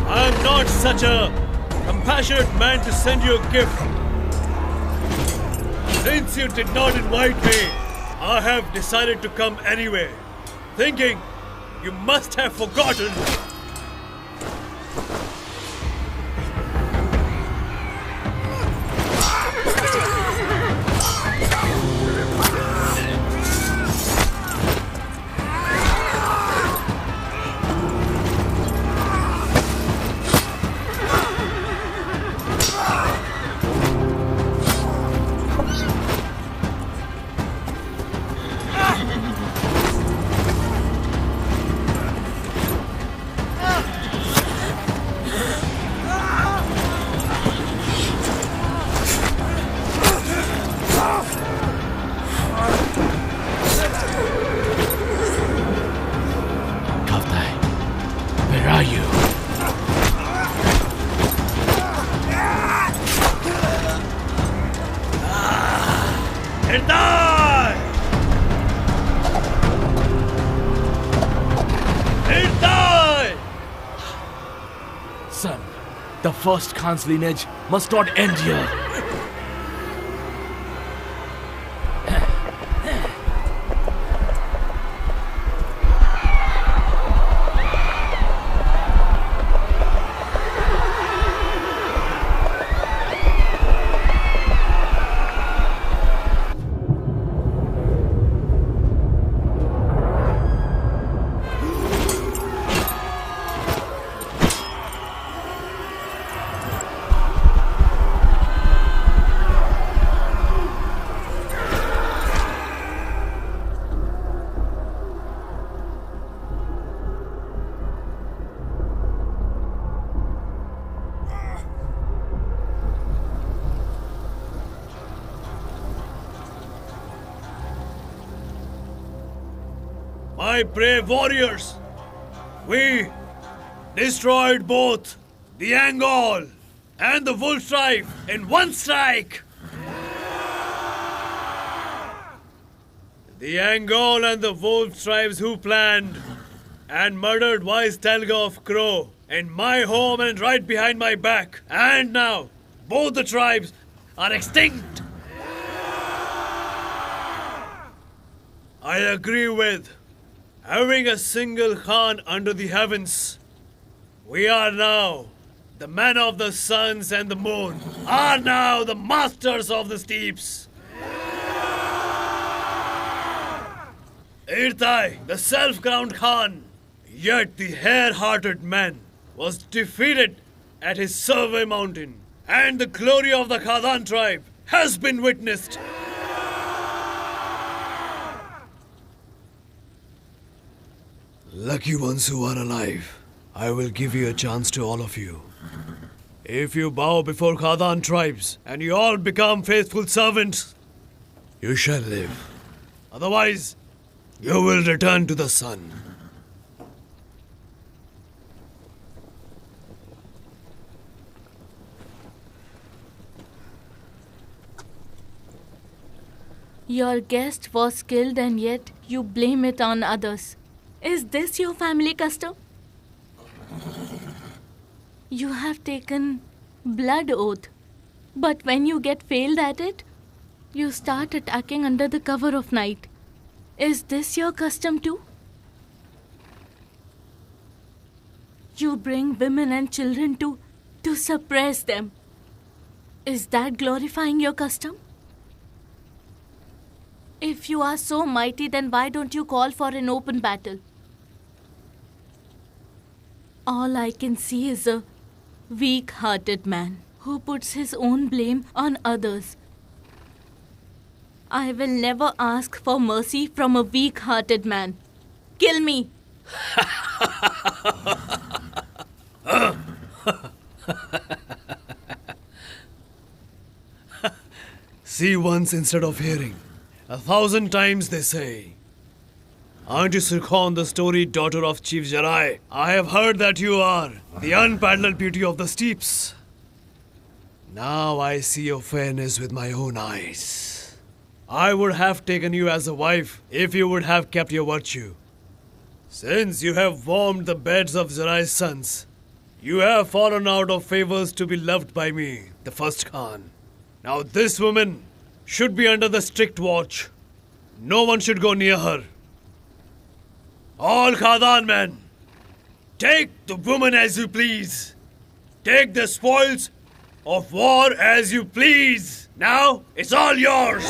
I am not such a compassionate man to send you a gift. Since you did not invite me, I have decided to come anyway, thinking you must have forgotten. Son, the first Khan's lineage must not end here. My brave warriors, we destroyed both the Angol and the Wolf tribe in one strike. The Angol and the Wolf tribes who planned and murdered wise Telga of Crow in my home and right behind my back. And now, both the tribes are extinct. I agree with having a single Khan under the heavens. We are now the men of the suns and the moon, are now the masters of the steeps. Irtai, the self-crowned Khan, yet the hare-hearted man, was defeated at his survey mountain, and the glory of the Khadan tribe has been witnessed. Lucky ones who are alive, I will give you a chance to all of you. If you bow before Khadan tribes and you all become faithful servants, you shall live. Otherwise, you will return to the sun. Your guest was killed and yet you blame it on others. Is this your family custom? You have taken blood oath, but when you get failed at it, you start attacking under the cover of night. Is this your custom too? You bring women and children to suppress them. Is that glorifying your custom? If you are so mighty, then why don't you call for an open battle? All I can see is a weak-hearted man who puts his own blame on others. I will never ask for mercy from a weak-hearted man. Kill me! See once instead of hearing. 1,000 times they say. Aren't you Sirkhan, the storied daughter of Chief Jarai? I have heard that you are the unparalleled beauty of the steeps. Now I see your fairness with my own eyes. I would have taken you as a wife if you would have kept your virtue. Since you have warmed the beds of Jarai's sons, you have fallen out of favors to be loved by me, the first Khan. Now this woman should be under the strict watch. No one should go near her. All Khadan men, take the woman as you please. Take the spoils of war as you please. Now it's all yours.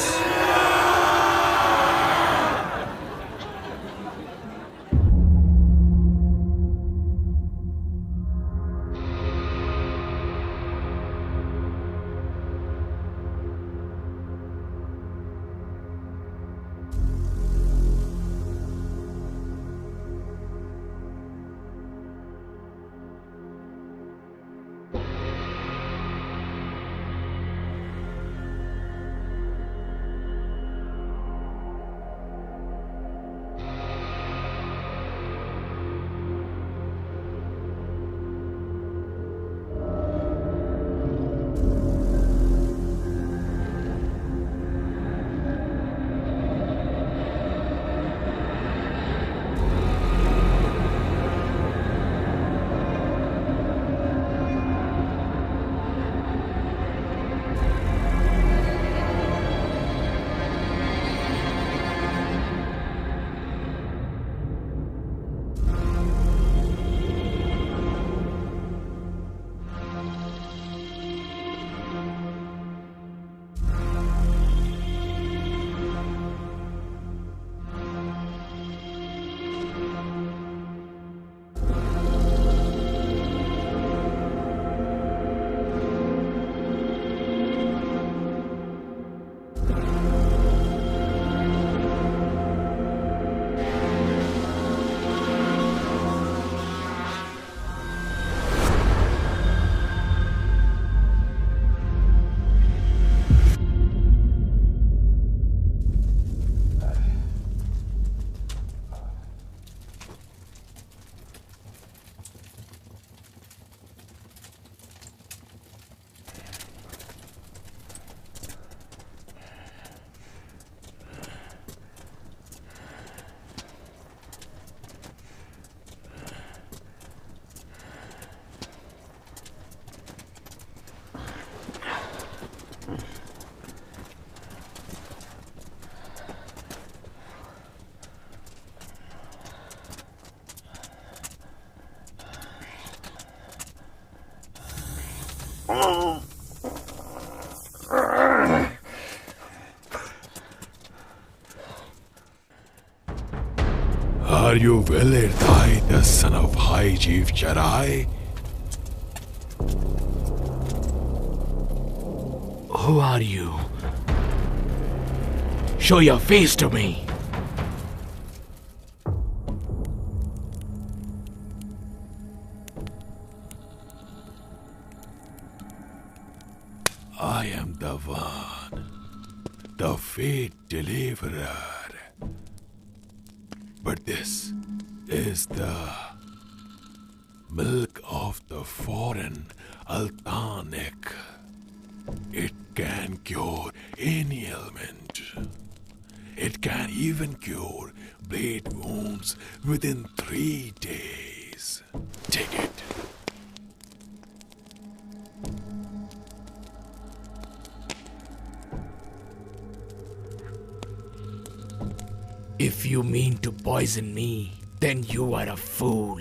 Are you Will Irdai, the son of High Chief Charai? Who are you? Show your face to me. I am the one, the fate deliverer. But this is the milk of the foreign Altanic. It can cure any ailment. It can even cure blade wounds within 3 days. Take it. If you mean to poison me, then you are a fool.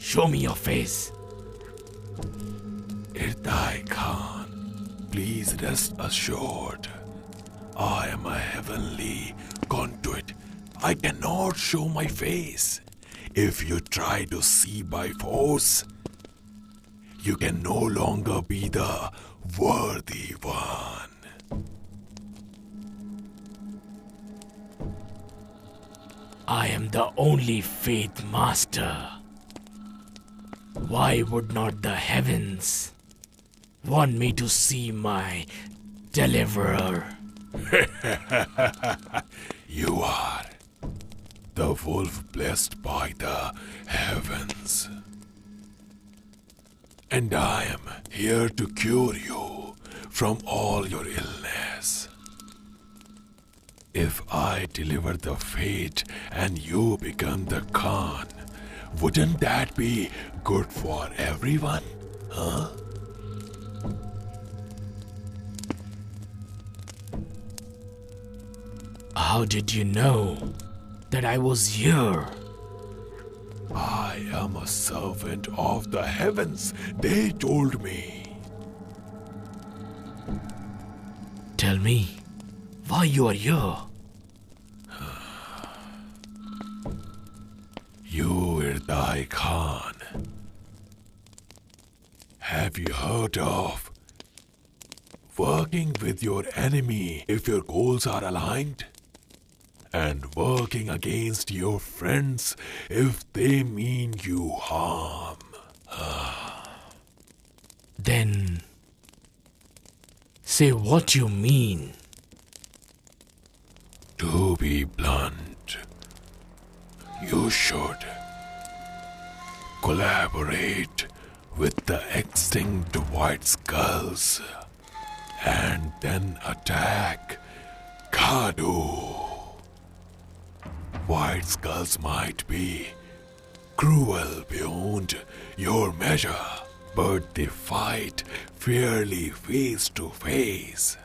Show me your face. Irdai Khan, please rest assured. I am a heavenly conduit. I cannot show my face. If you try to see by force, you can no longer be the worthy one. I am the only Faith Master. Why would not the heavens want me to see my deliverer? You are the wolf blessed by the heavens. And I am here to cure you from all your illness. If I deliver the fate and you become the Khan, wouldn't that be good for everyone? Huh? How did you know that I was here? I am a servant of the heavens, they told me. Tell me, why you are here? You, Irdai Khan. Have you heard of working with your enemy if your goals are aligned? And working against your friends if they mean you harm? Then, say what you mean. To be blunt, you should collaborate with the extinct White Skulls and then attack Kadu. White Skulls might be cruel beyond your measure, but they fight fairly face to face.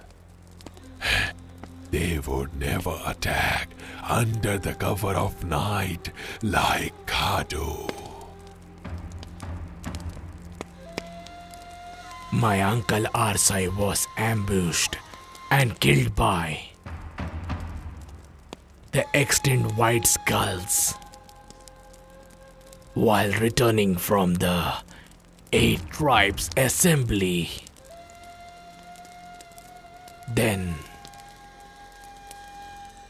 They would never attack under the cover of night like Kadu. My uncle Arsai was ambushed and killed by the extinct White Skulls while returning from the 8 Tribes Assembly. Then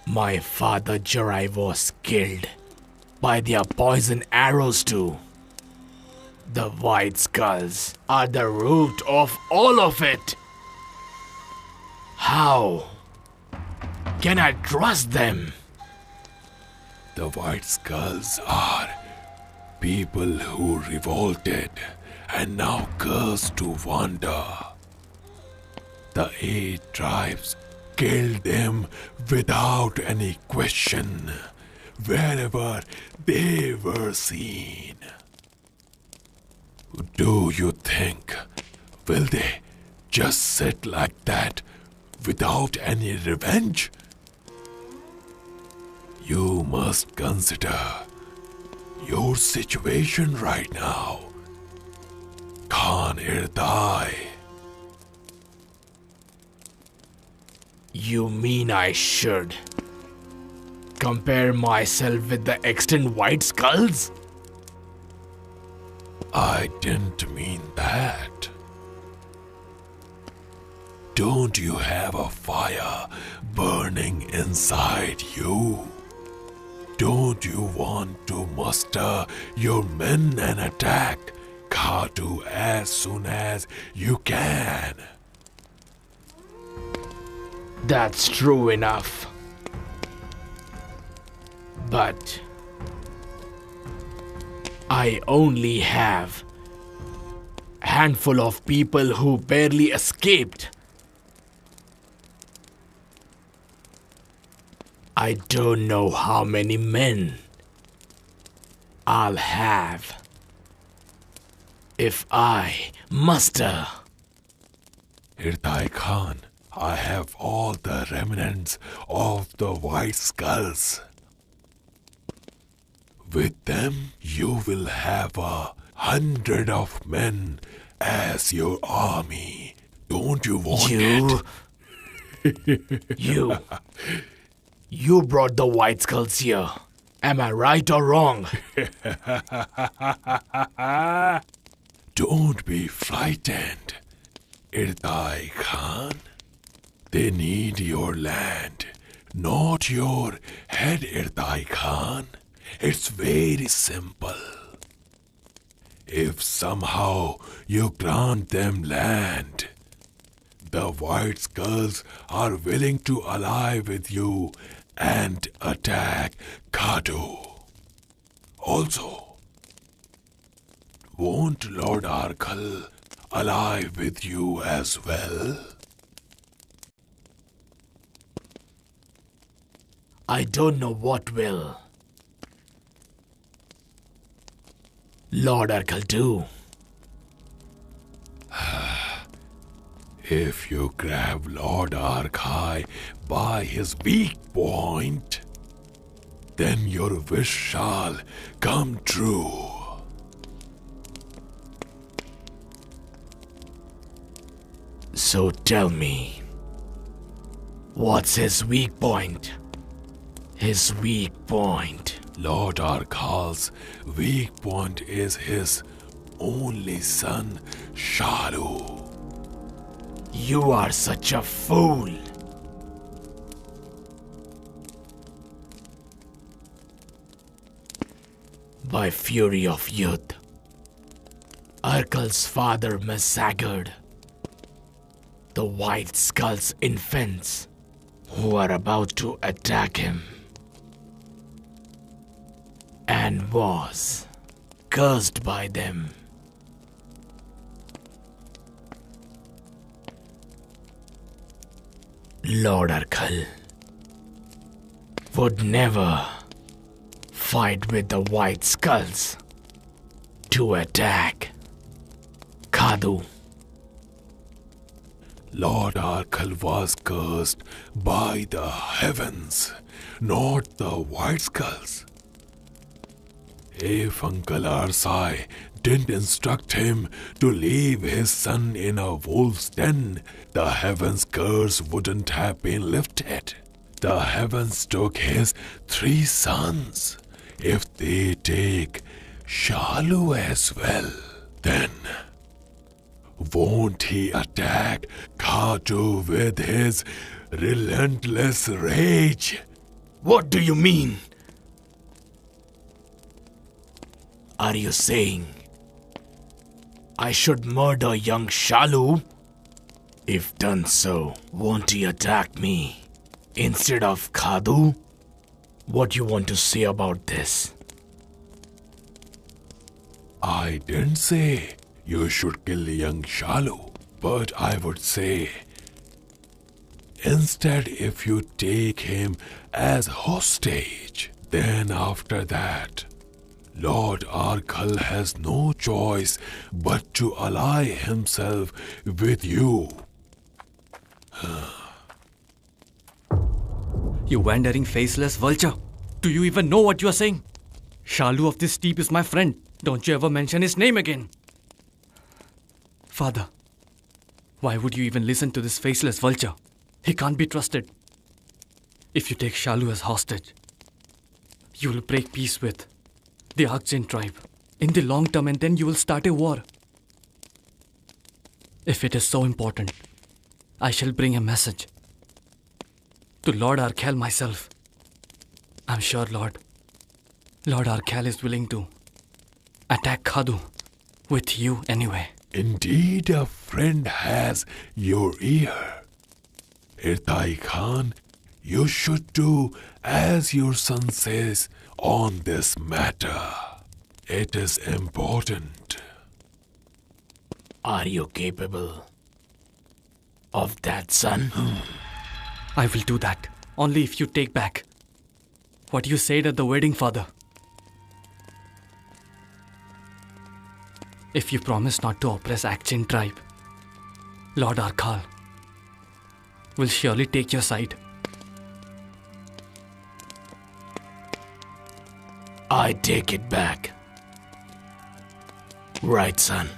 my father Jarai was killed by their poison arrows too. The White Skulls are the root of all of it. How can I trust them? The White Skulls are people who revolted and now cursed to wander. The 8 tribes killed them without any question wherever they were seen. Do you think, will they just sit like that without any revenge? You must consider your situation right now, Khan Irdai. You mean I should compare myself with the extant white skulls? I didn't mean that. Don't you have a fire burning inside you? Don't you want to muster your men and attack Khadu as soon as you can? That's true enough. But I only have a handful of people who barely escaped. I don't know how many men I'll have if I muster. Hirtai Khan, I have all the remnants of the white skulls. With them, you will have 100 of men as your army. Don't you want it? You brought the white skulls here. Am I right or wrong? Don't be frightened, Hirtai Khan. They need your land, not your head, Hirtai Khan. It's very simple. If somehow you grant them land, the white skulls are willing to ally with you and attack Khadu. Also, won't Lord Arkal ally with you as well? I don't know what will. Lord Arkal do. If you grab Lord Arkai by his weak point, then your wish shall come true. So tell me, what's his weak point? His weak point. Lord Arkal's weak point is his only son, Shalu. You are such a fool. By fury of youth, Arkal's father massacred the White Skull's infants who are about to attack him, and was cursed by them. Lord Arkal would never fight with the White Skulls to attack Khadu. Lord Arkal was cursed by the heavens, not the White Skulls. If Uncle Arsai didn't instruct him to leave his son in a wolf's den, the heavens' curse wouldn't have been lifted. The heavens took his 3 sons. If they take Shalu as well, then won't he attack Khadu with his relentless rage? What do you mean? Are you saying I should murder young Shalu? If done so, won't he attack me instead of Khadu? What do you want to say about this? I didn't say you should kill young Shalu, but I would say instead if you take him as hostage, then after that, Lord Arkal has no choice but to ally himself with you. You wandering faceless vulture! Do you even know what you are saying? Shalu of this steep is my friend. Don't you ever mention his name again. Father, why would you even listen to this faceless vulture? He can't be trusted. If you take Shalu as hostage, You will break peace with the Arcgent tribe in the long term, and then you will start a war. If it is so important, I shall bring a message to Lord Arkel myself. I'm sure Lord Arkel is willing to attack Khadu with you anyway. Indeed, a friend has your ear. Irtai Khan, you should do as your son says on this matter. It is important. Are you capable of that, son? I will do that, only if you take back what you said at the wedding, father. If you promise not to oppress Arcgent tribe, Lord Arkal will surely take your side. I take it back. Right, son.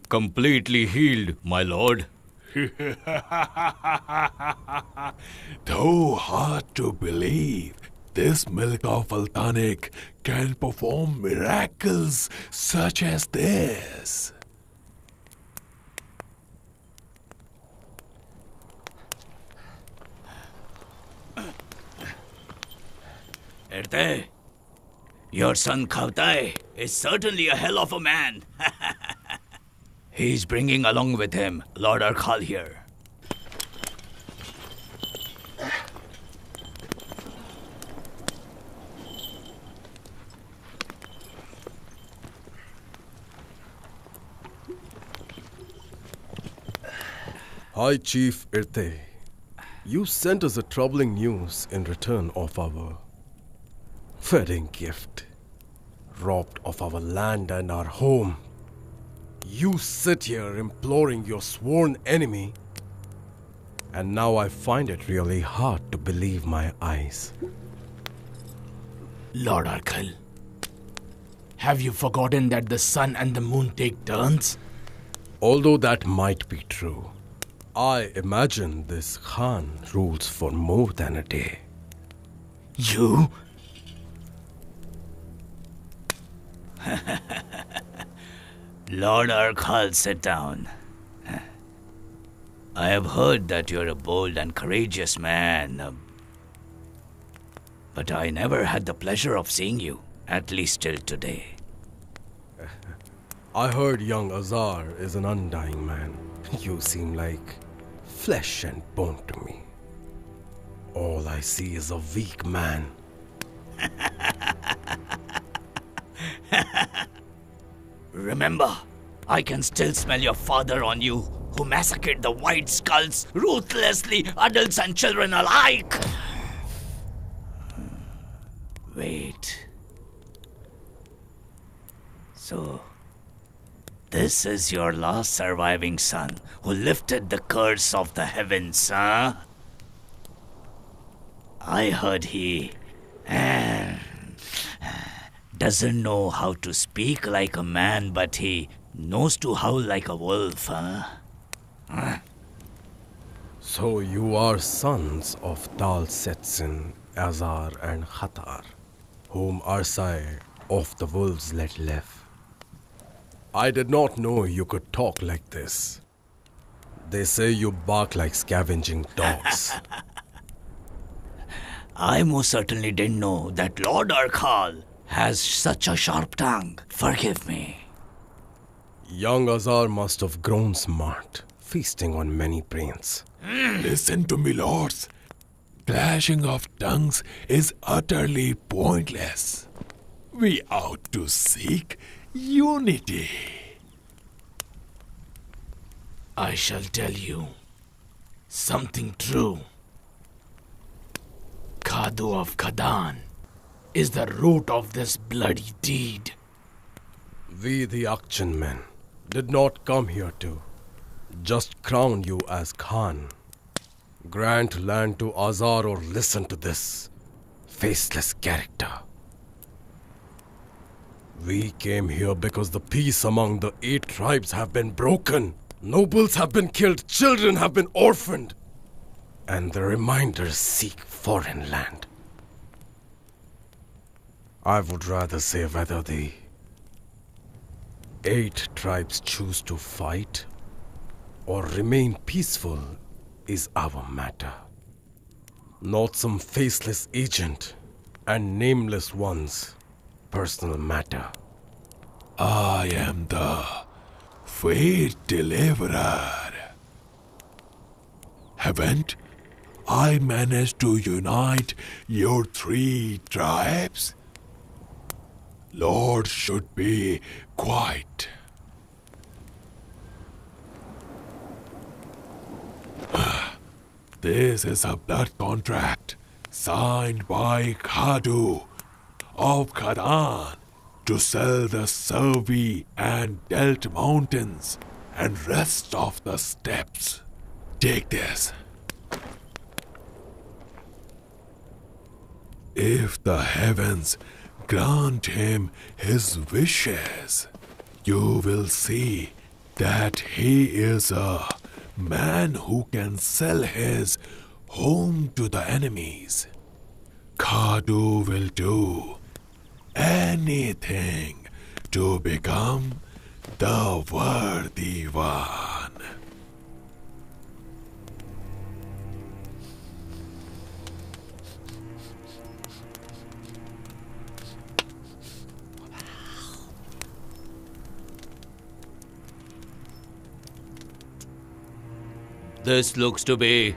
Completely healed, my lord. Though hard to believe, this milk of Altanik can perform miracles such as this. Erte, your son Khavtai is certainly a hell of a man. He's bringing along with him Lord Arkhal here. Hi, Chief Irte. You sent us a troubling news in return of our wedding gift. Robbed of our land and our home. You sit here imploring your sworn enemy, and now I find it really hard to believe my eyes. Lord Arkhal, have you forgotten that the sun and the moon take turns? Although that might be true, I imagine this Khan rules for more than a day. You? Lord Arkhal, sit down. I have heard that you're a bold and courageous man. But I never had the pleasure of seeing you, at least till today. I heard young Azar is an undying man. You seem like flesh and bone to me. All I see is a weak man. Remember, I can still smell your father on you, who massacred the White Skulls ruthlessly, adults and children alike. Wait. So, this is your last surviving son who lifted the curse of the heavens, huh? I heard he doesn't know how to speak like a man, but he knows to howl like a wolf, huh? So you are sons of Tal Setsin, Azar and Khatar, whom Arsai of the wolves let live. I did not know you could talk like this. They say you bark like scavenging dogs. I most certainly didn't know that Lord Urkhal has such a sharp tongue. Forgive me. Young Azar must have grown smart, feasting on many brains. Listen to me, lords. Clashing of tongues is utterly pointless. We ought to seek unity. I shall tell you something true. Khadu of Khadan is the root of this bloody deed. We, the Akchan men, did not come here to just crown you as Khan. Grant land to Azar or listen to this faceless character. We came here because the peace among the 8 tribes have been broken. Nobles have been killed, children have been orphaned, and the reminders seek foreign land. I would rather say whether the 8 tribes choose to fight or remain peaceful is our matter. Not some faceless agent and nameless one's personal matter. I am the Fate Deliverer. Haven't I managed to unite your 3 tribes? Lord should be quiet. This is a blood contract signed by Khadu of Khadan to sell the Survey and Delt Mountains and rest of the steppes. Take this. If the heavens grant him his wishes, you will see that he is a man who can sell his home to the enemies. Khadu will do anything to become the worthy one. This looks to be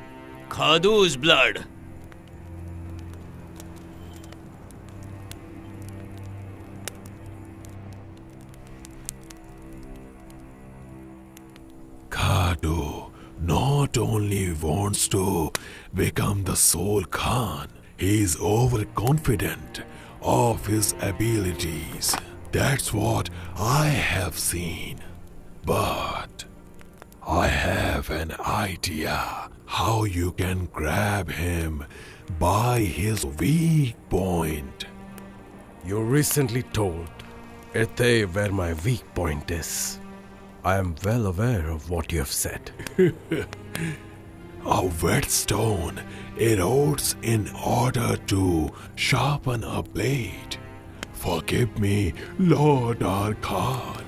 Khadu's blood. Khadu not only wants to become the sole Khan, he is overconfident of his abilities. That's what I have seen. But I have an idea how you can grab him by his weak point. You recently told Ete where my weak point is. I am well aware of what you have said. A whetstone erodes in order to sharpen a blade. Forgive me, Lord Arkhad.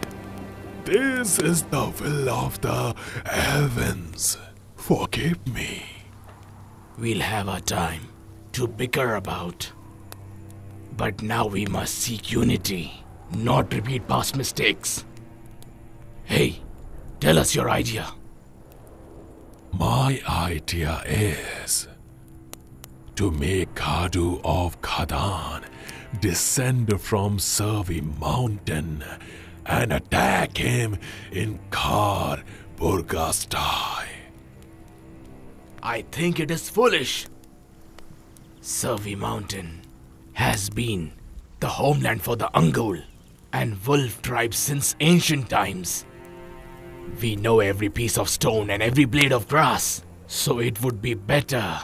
This is the will of the heavens. Forgive me. We'll have our time to bicker about. But now we must seek unity, not repeat past mistakes. Hey, tell us your idea. My idea is to make Khadu of Khadan descend from Survey Mountain and attack him in Khar Burgastai. I think it is foolish. Survey Mountain has been the homeland for the Ungol and Wolf tribes since ancient times. We know every piece of stone and every blade of grass, so it would be better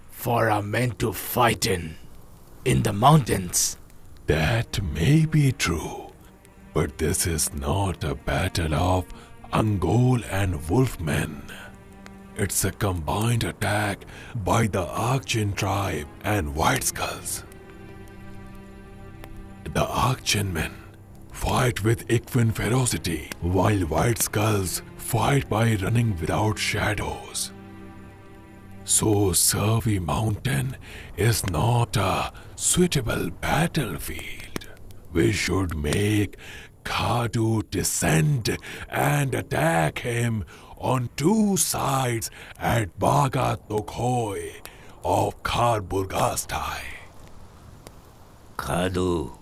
for our men to fight in the mountains. That may be true, but this is not a battle of Ungol and Wolfmen. It's a combined attack by the Archin tribe and White Skulls. The Archin men fight with equine ferocity, while White Skulls fight by running without shadows. So Survey Mountain is not a suitable battlefield. We should make Khadu descend and attack him on two sides at Baga Tokhoi of Khar Burgastai. Khadu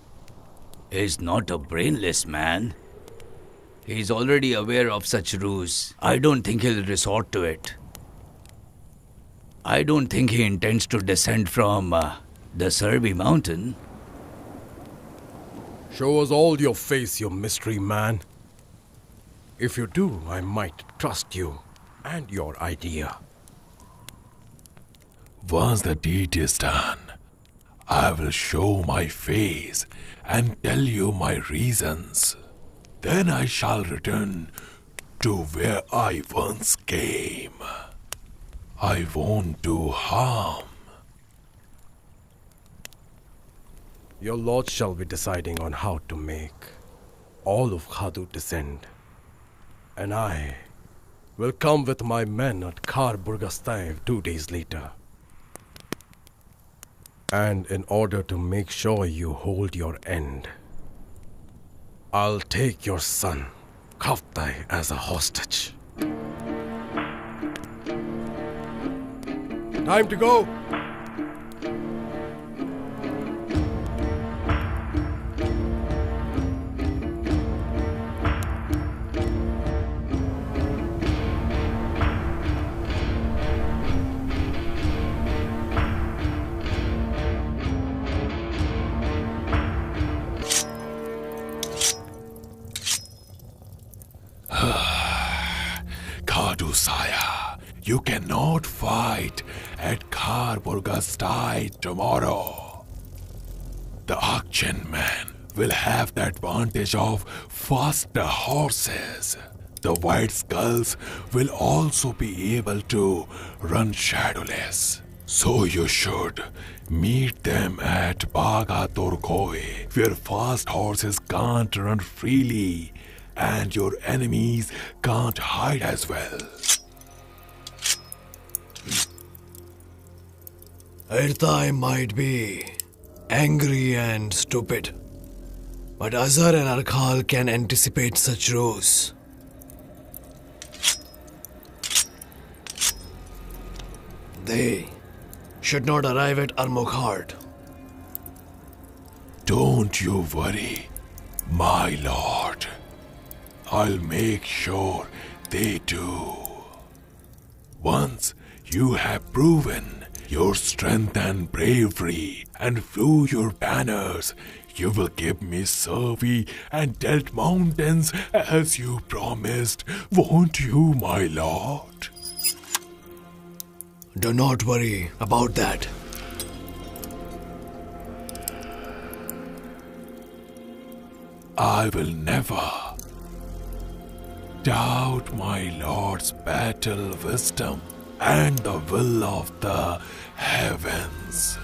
is not a brainless man. He's already aware of such ruse. I don't think he'll resort to it. I don't think he intends to descend from the Survey Mountain. Show us all your face, you mystery man. If you do, I might trust you and your idea. Once the deed is done, I will show my face and tell you my reasons. Then I shall return to where I once came. I won't do harm. Your lord shall be deciding on how to make all of Khadu descend. And I will come with my men at Khar Burgastai 2 days later. And in order to make sure you hold your end, I'll take your son, Kaftai, as a hostage. Time to go! Khadu Saya, you cannot fight at Khar Burgastai tomorrow. The Archin men will have the advantage of faster horses. The White Skulls will also be able to run shadowless. So you should meet them at Baga Torkoi, where fast horses can't run freely and your enemies can't hide as well. Ertai might be angry and stupid, but Azar and Arkhal can anticipate such ruse. They should not arrive at Armukhard. Don't you worry, my lord. I'll make sure they do. Once you have proven your strength and bravery and flew your banners, you will give me Survey and Delt Mountains as you promised, won't you, my lord? Do not worry about that. I will never doubt my lord's battle wisdom and the will of the heavens.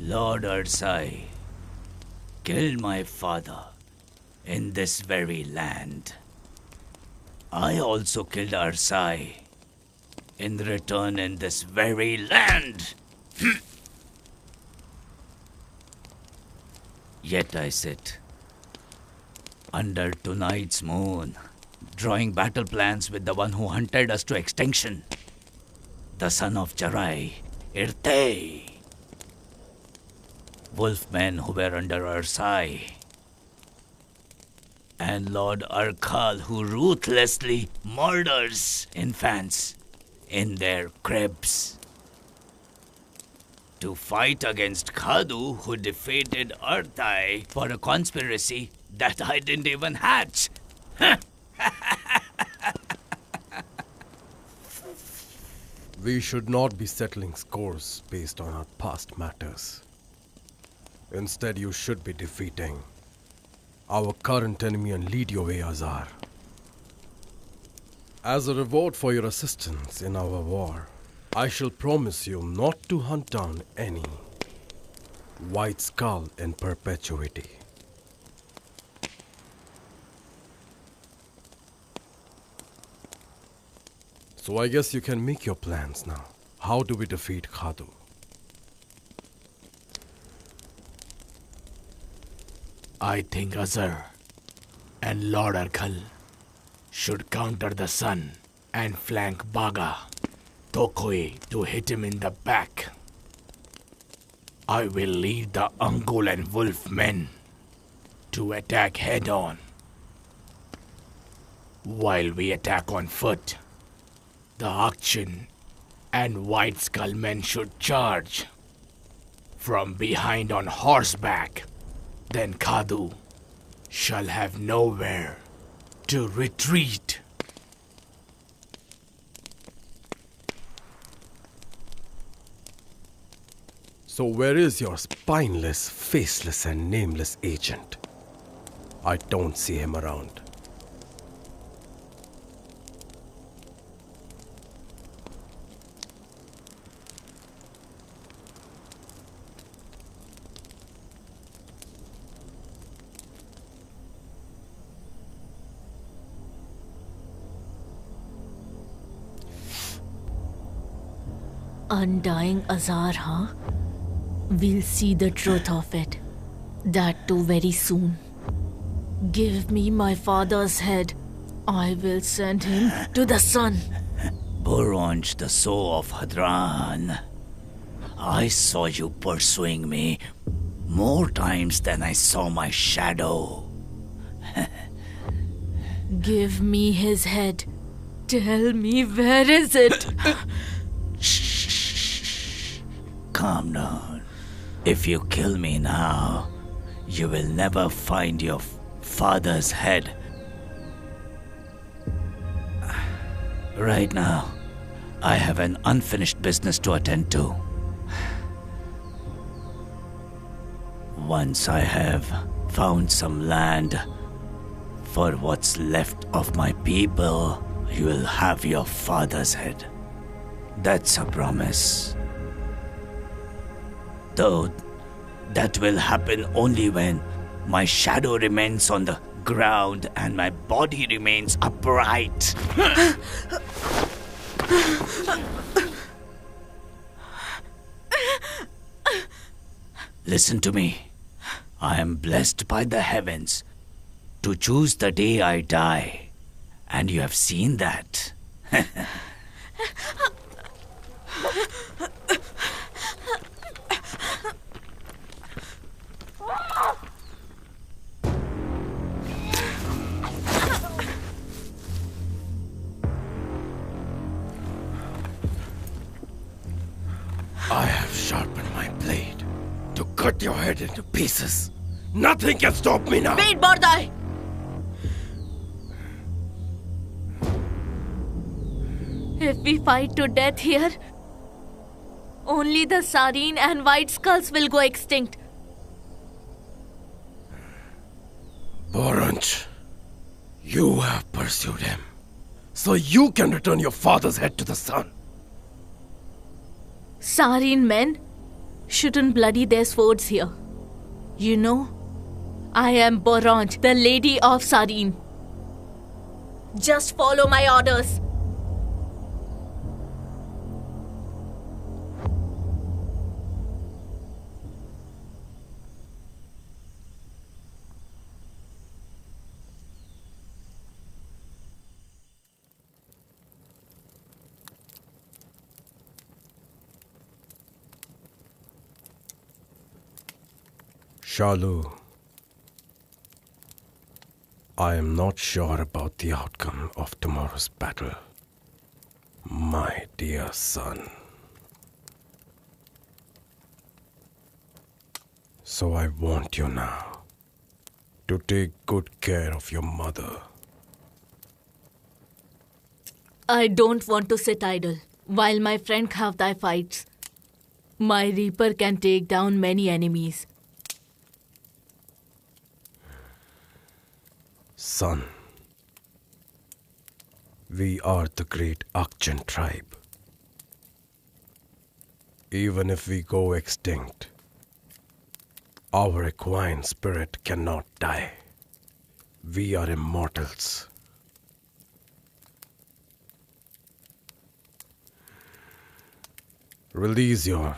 Lord Ursai killed my father in this very land. I also killed Ursai in return in this very land. Yet I sit under tonight's moon, drawing battle plans with the one who hunted us to extinction, the son of Jarai, Irte. Wolfmen who were under Ursai, and Lord Arkal who ruthlessly murders infants in their cribs. To fight against Khadu who defeated Artai for a conspiracy that I didn't even hatch. We should not be settling scores based on our past matters. Instead, you should be defeating our current enemy and lead your way, Azar. As a reward for your assistance in our war, I shall promise you not to hunt down any White Skull in perpetuity. So I guess you can make your plans now. How do we defeat Khadu? I think Azar and Lord Arkal should counter the sun and flank Baga, Tokoi to hit him in the back. I will lead the Angul and Wolf men to attack head-on. While we attack on foot, the Akshin and White Skull men should charge from behind on horseback. Then Khadu shall have nowhere to retreat. So where is your spineless, faceless and nameless agent? I don't see him around. Undying Azar, huh? We'll see the truth of it. That too very soon. Give me my father's head. I will send him to the sun. Buronj, the soul of Hadran. I saw you pursuing me more times than I saw my shadow. Give me his head. Tell me, where is it? Calm down. If you kill me now, you will never find your father's head. Right now, I have an unfinished business to attend to. Once I have found some land for what's left of my people, you will have your father's head. That's a promise. Though that will happen only when my shadow remains on the ground and my body remains upright. Listen to me. I am blessed by the heavens to choose the day I die, and you have seen that. I have sharpened my blade to cut your head into pieces. Nothing can stop me now. Wait, Bordai! If we fight to death here, only the Sareen and White Skulls will go extinct. Boranj, you have pursued him, so you can return your father's head to the sun. Sareen men? shouldn't bloody their swords here. You know, I am Boranj, the Lady of Sareen. Just follow my orders. Shalu, I am not sure about the outcome of tomorrow's battle, my dear son. So I want you now to take good care of your mother. I don't want to sit idle while my friend have thy fights. My Reaper can take down many enemies. Son, we are the great Akchan tribe. Even if we go extinct, our equine spirit cannot die. We are immortals. Release your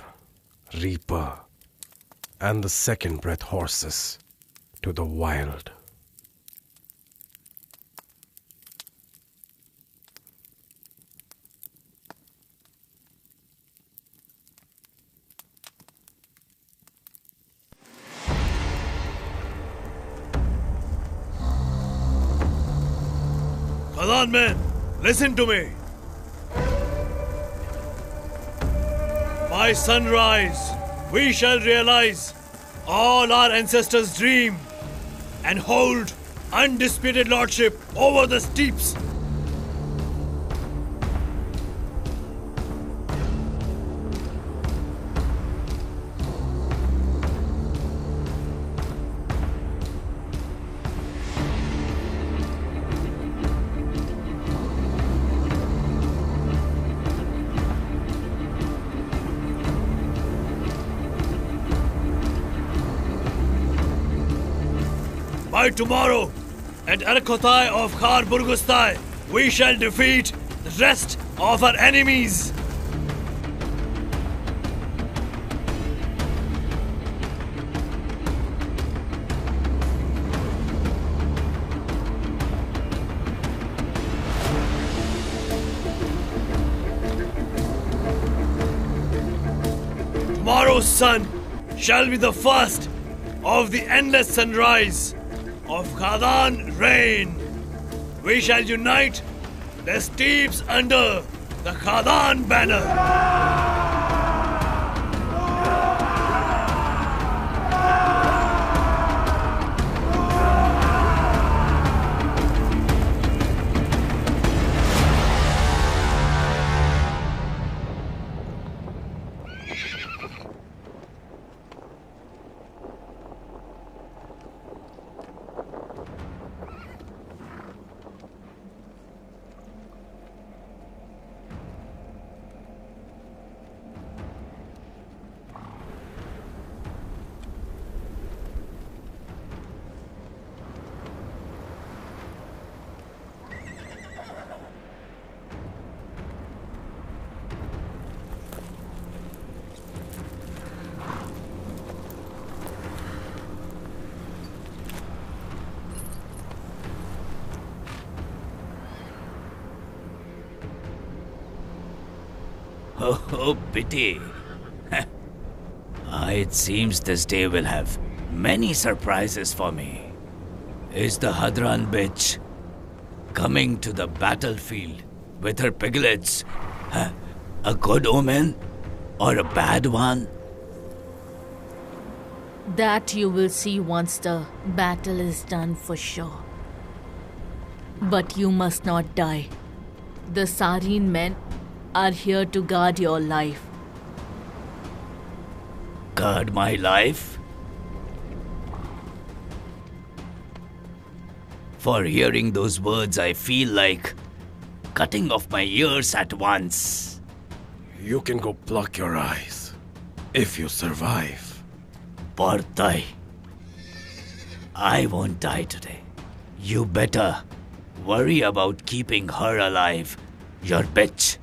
Reaper and the second breath horses to the wild. Khadan men, listen to me. By sunrise, we shall realize all our ancestors' dream and hold undisputed lordship over the steeps. By tomorrow, at Arkotai of Khar Burgustai, we shall defeat the rest of our enemies. Tomorrow's sun shall be the first of the endless sunrise of Khadan reign. We shall unite the steeps under the Khadan banner. Oh, pity. It seems this day will have many surprises for me. Is the Hadran bitch coming to the battlefield with her piglets a good omen or a bad one? That you will see once the battle is done for sure. But you must not die. The Sareen men are here to guard your life. Guard my life? For hearing those words, I feel like cutting off my ears at once. You can go pluck your eyes. If you survive. Partai. I won't die today. You better worry about keeping her alive, your bitch.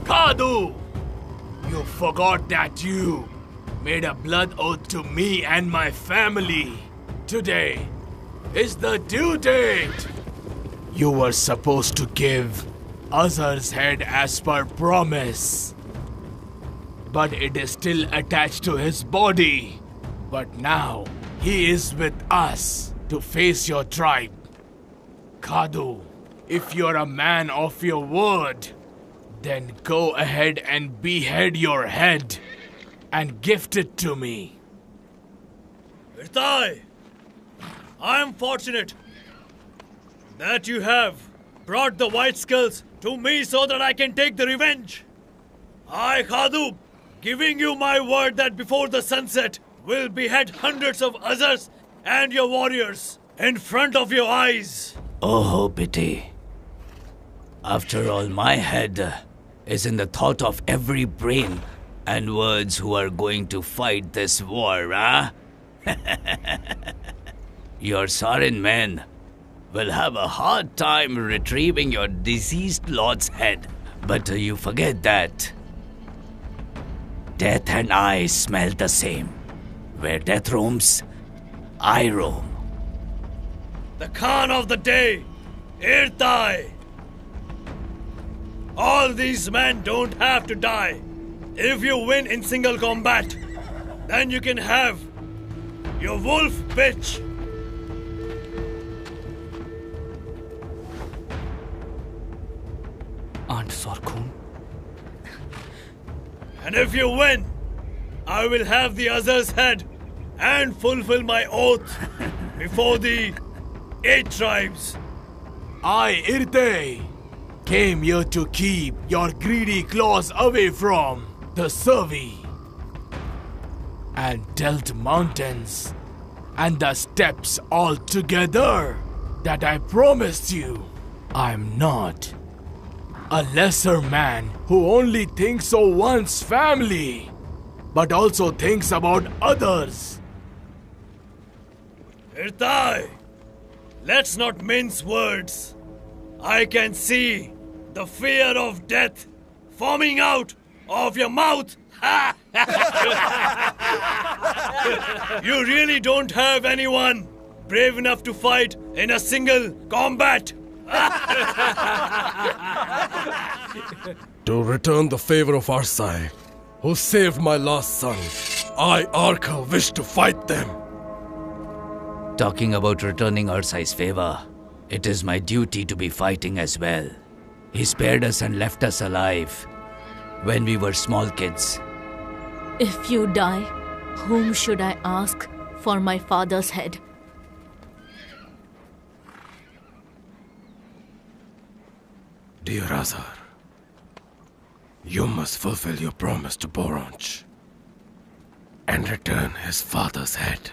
Kadu! You forgot that you made a blood oath to me and my family. Today is the due date. You were supposed to give Azar's head as per promise. But it is still attached to his body. But now he is with us to face your tribe. Kadu, if you're a man of your word, then go ahead and behead your head and gift it to me. Irtai, I am fortunate that you have brought the white skulls to me so that I can take the revenge. I, Khadu, giving you my word that before the sunset, will behead hundreds of Azars and your warriors in front of your eyes. Oh, pity. After all, my head is in the thought of every brain and words who are going to fight this war, huh? Your Sarin men will have a hard time retrieving your deceased lord's head. But you forget that death and I smell the same. Where death roams, I roam. The Khan of the day, Irtai. All these men don't have to die. If you win in single combat, then you can have your wolf bitch. Aunt Sorkun. And if you win, I will have the Azar's head and fulfill my oath before the 8 tribes. I, Irte, came here to keep your greedy claws away from the Survey and dealt mountains and the steppes all together that I promised you. I'm not a lesser man who only thinks of one's family, but also thinks about others. Irtai, let's not mince words. I can see the fear of death forming out of your mouth. You really don't have anyone brave enough to fight in a single combat. To return the favor of Arsai, who saved my lost son, I, Arka, wish to fight them. Talking about returning Ursai's favor, it is my duty to be fighting as well. He spared us and left us alive when we were small kids. If you die, whom should I ask for my father's head? Dear Azar, you must fulfill your promise to Boronch and return his father's head.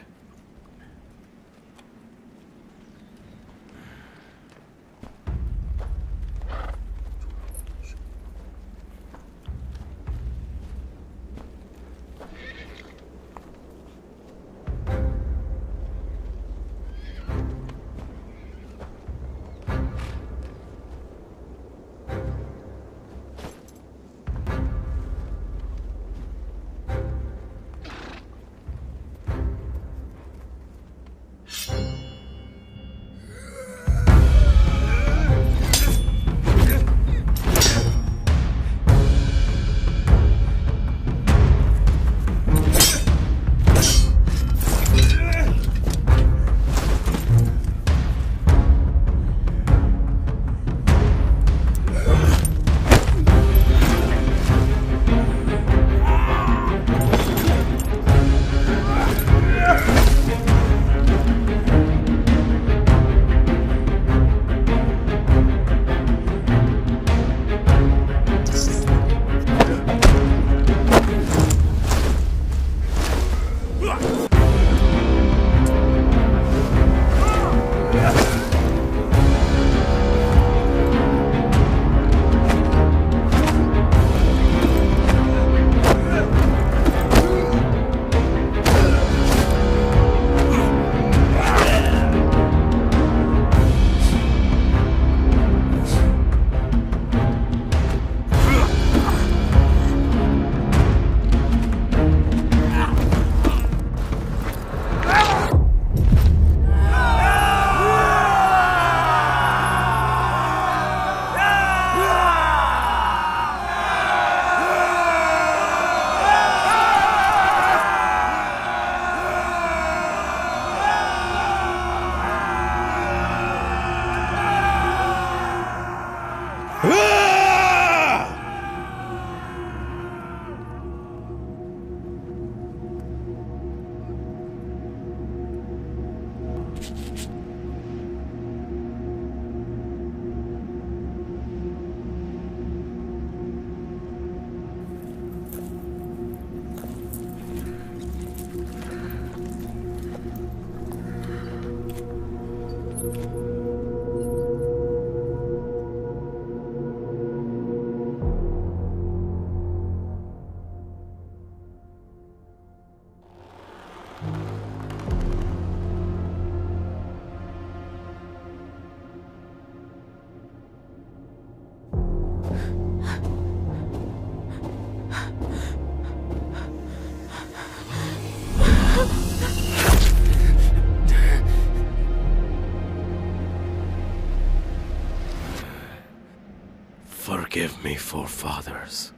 of me forefathers.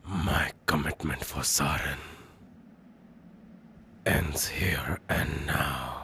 My commitment for Saren ends here and now.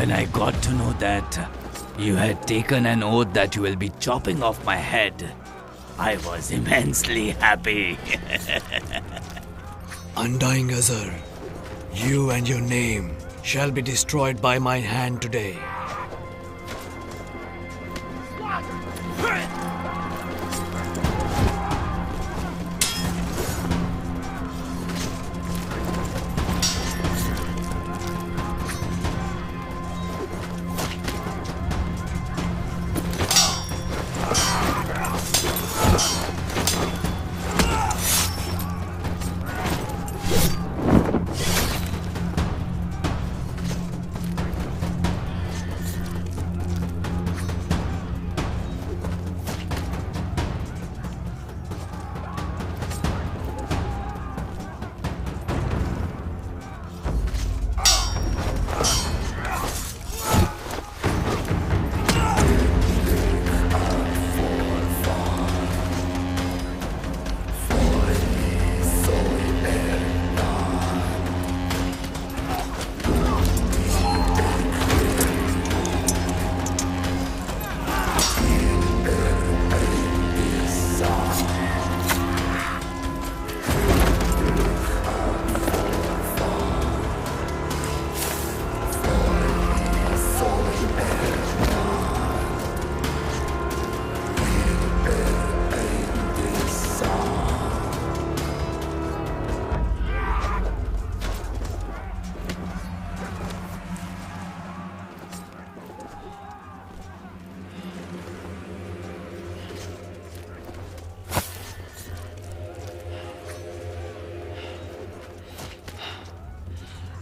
When I got to know that you had taken an oath that you will be chopping off my head, I was immensely happy. Undying Azar, you and your name shall be destroyed by my hand today.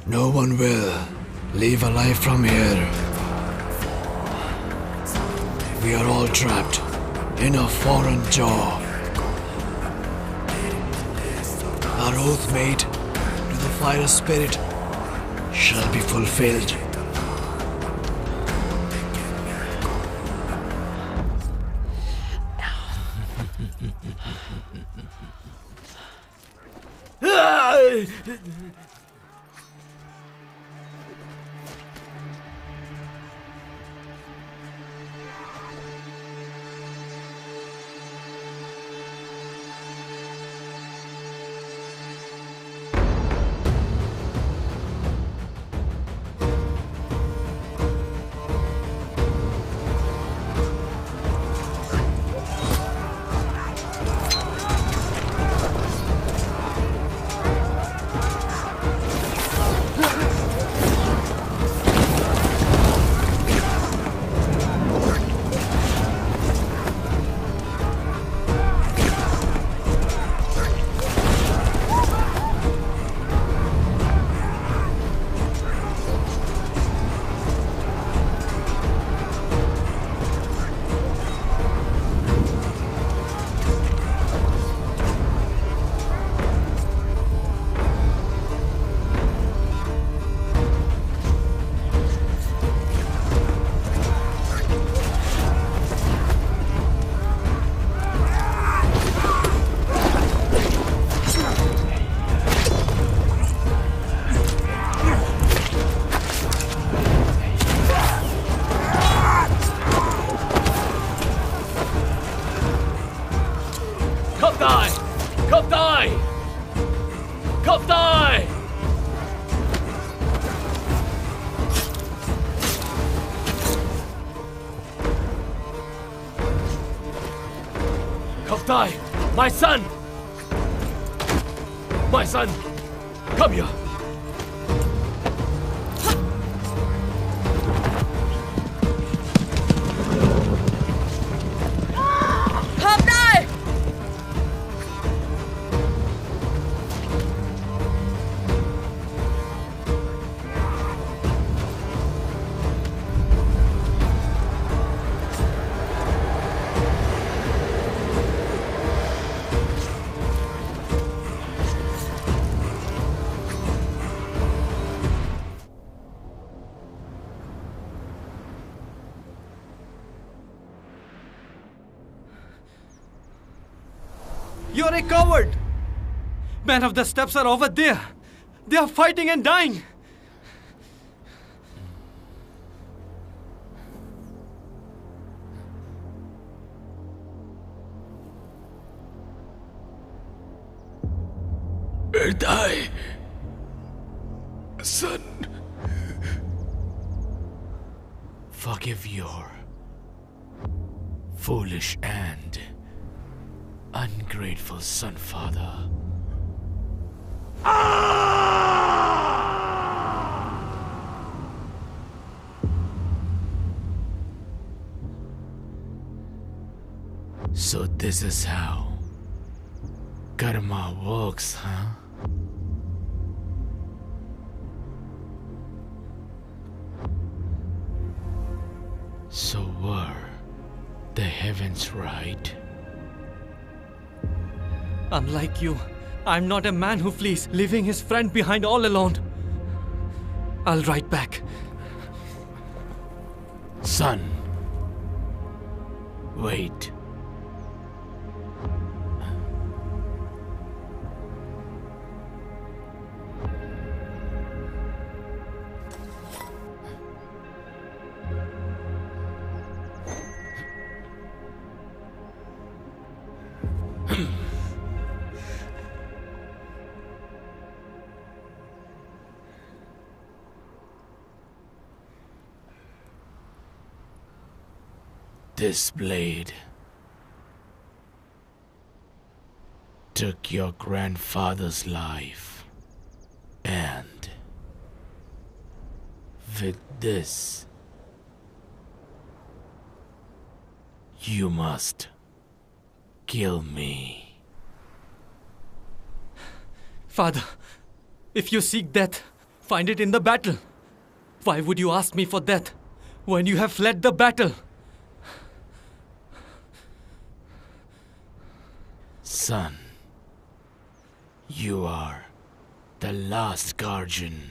No one will leave alive from here. We are all trapped in a foreign jaw. Our oath made to the fire spirit shall be fulfilled. Kaftai! My son! My son! Come here! You're a coward! Men of the steppes are over there. They are fighting and dying. Die, son. Forgive your foolish and ungrateful son, father. So this is how karma works, huh? So were the heavens right? Unlike you, I'm not a man who flees, leaving his friend behind all alone. I'll ride back. Son, wait. This blade took your grandfather's life, and with this, you must kill me. Father, if you seek death, find it in the battle. Why would you ask me for death when you have fled the battle? Son, you are the last guardian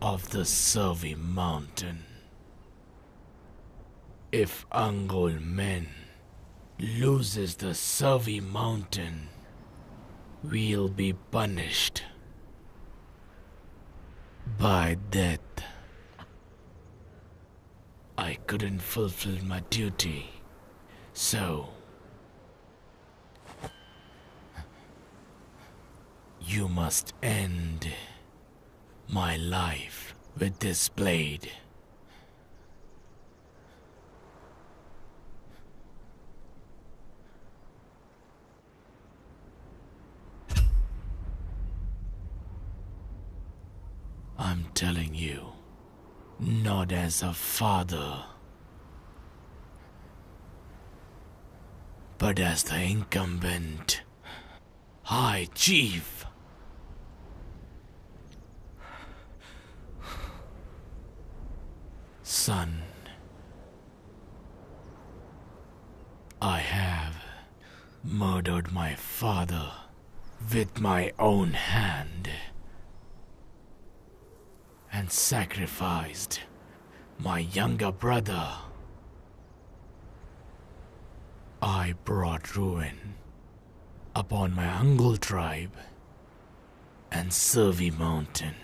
of the Survey Mountain. If Angol men loses the Survey Mountain, we'll be punished by death. I couldn't fulfill my duty, so you must end my life with this blade. I'm telling you, not as a father, but as the incumbent High Chief. Son, I have murdered my father with my own hand and sacrificed my younger brother. I brought ruin upon my Angol tribe and Survey Mountain.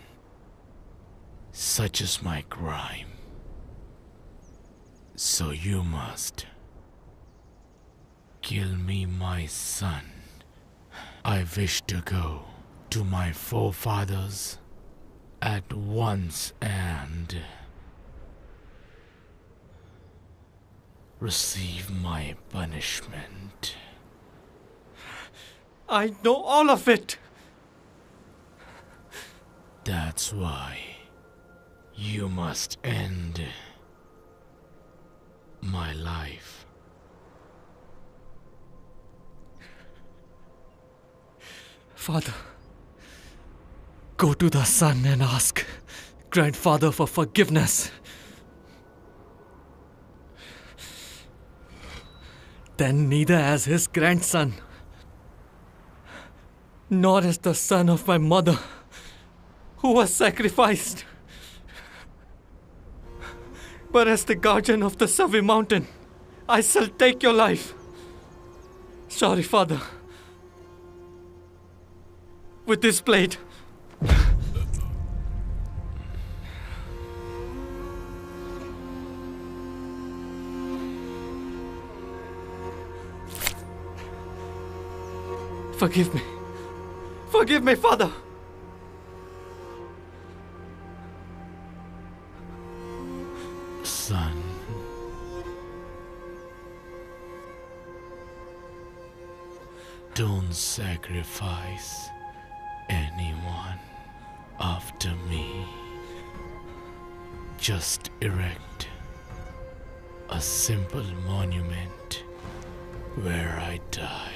Such is my crime. So you must kill me, my son. I wish to go to my forefathers at once and receive my punishment. I know all of it. That's why you must end my life. Father, go to the son and ask grandfather for forgiveness. Then neither as his grandson, nor as the son of my mother, who was sacrificed, but as the guardian of the Survey Mountain, I shall take your life. Sorry, Father. With this blade. Forgive me. Forgive me, Father. Son, don't sacrifice anyone after me. Just erect a simple monument where I die.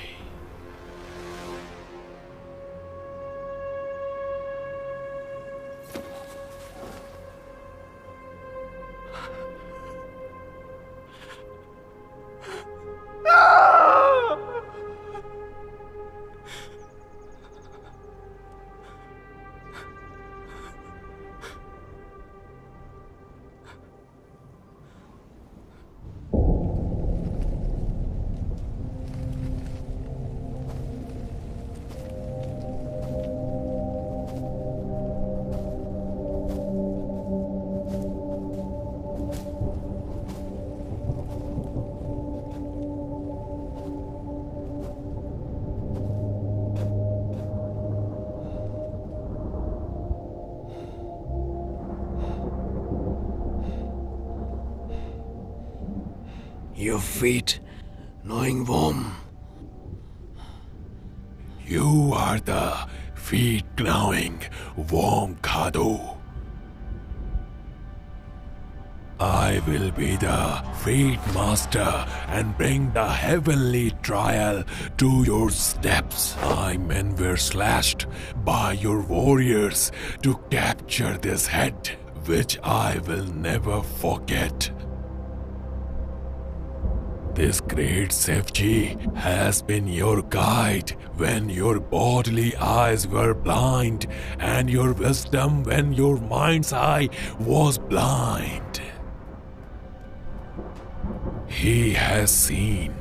Your feet gnawing warm. You are the feet gnawing worm, Khadu. I will be the Fate Master and bring the heavenly trial to your steps. My men were slashed by your warriors to capture this head, which I will never forget. This great Sevji has been your guide when your bodily eyes were blind, and your wisdom when your mind's eye was blind. He has seen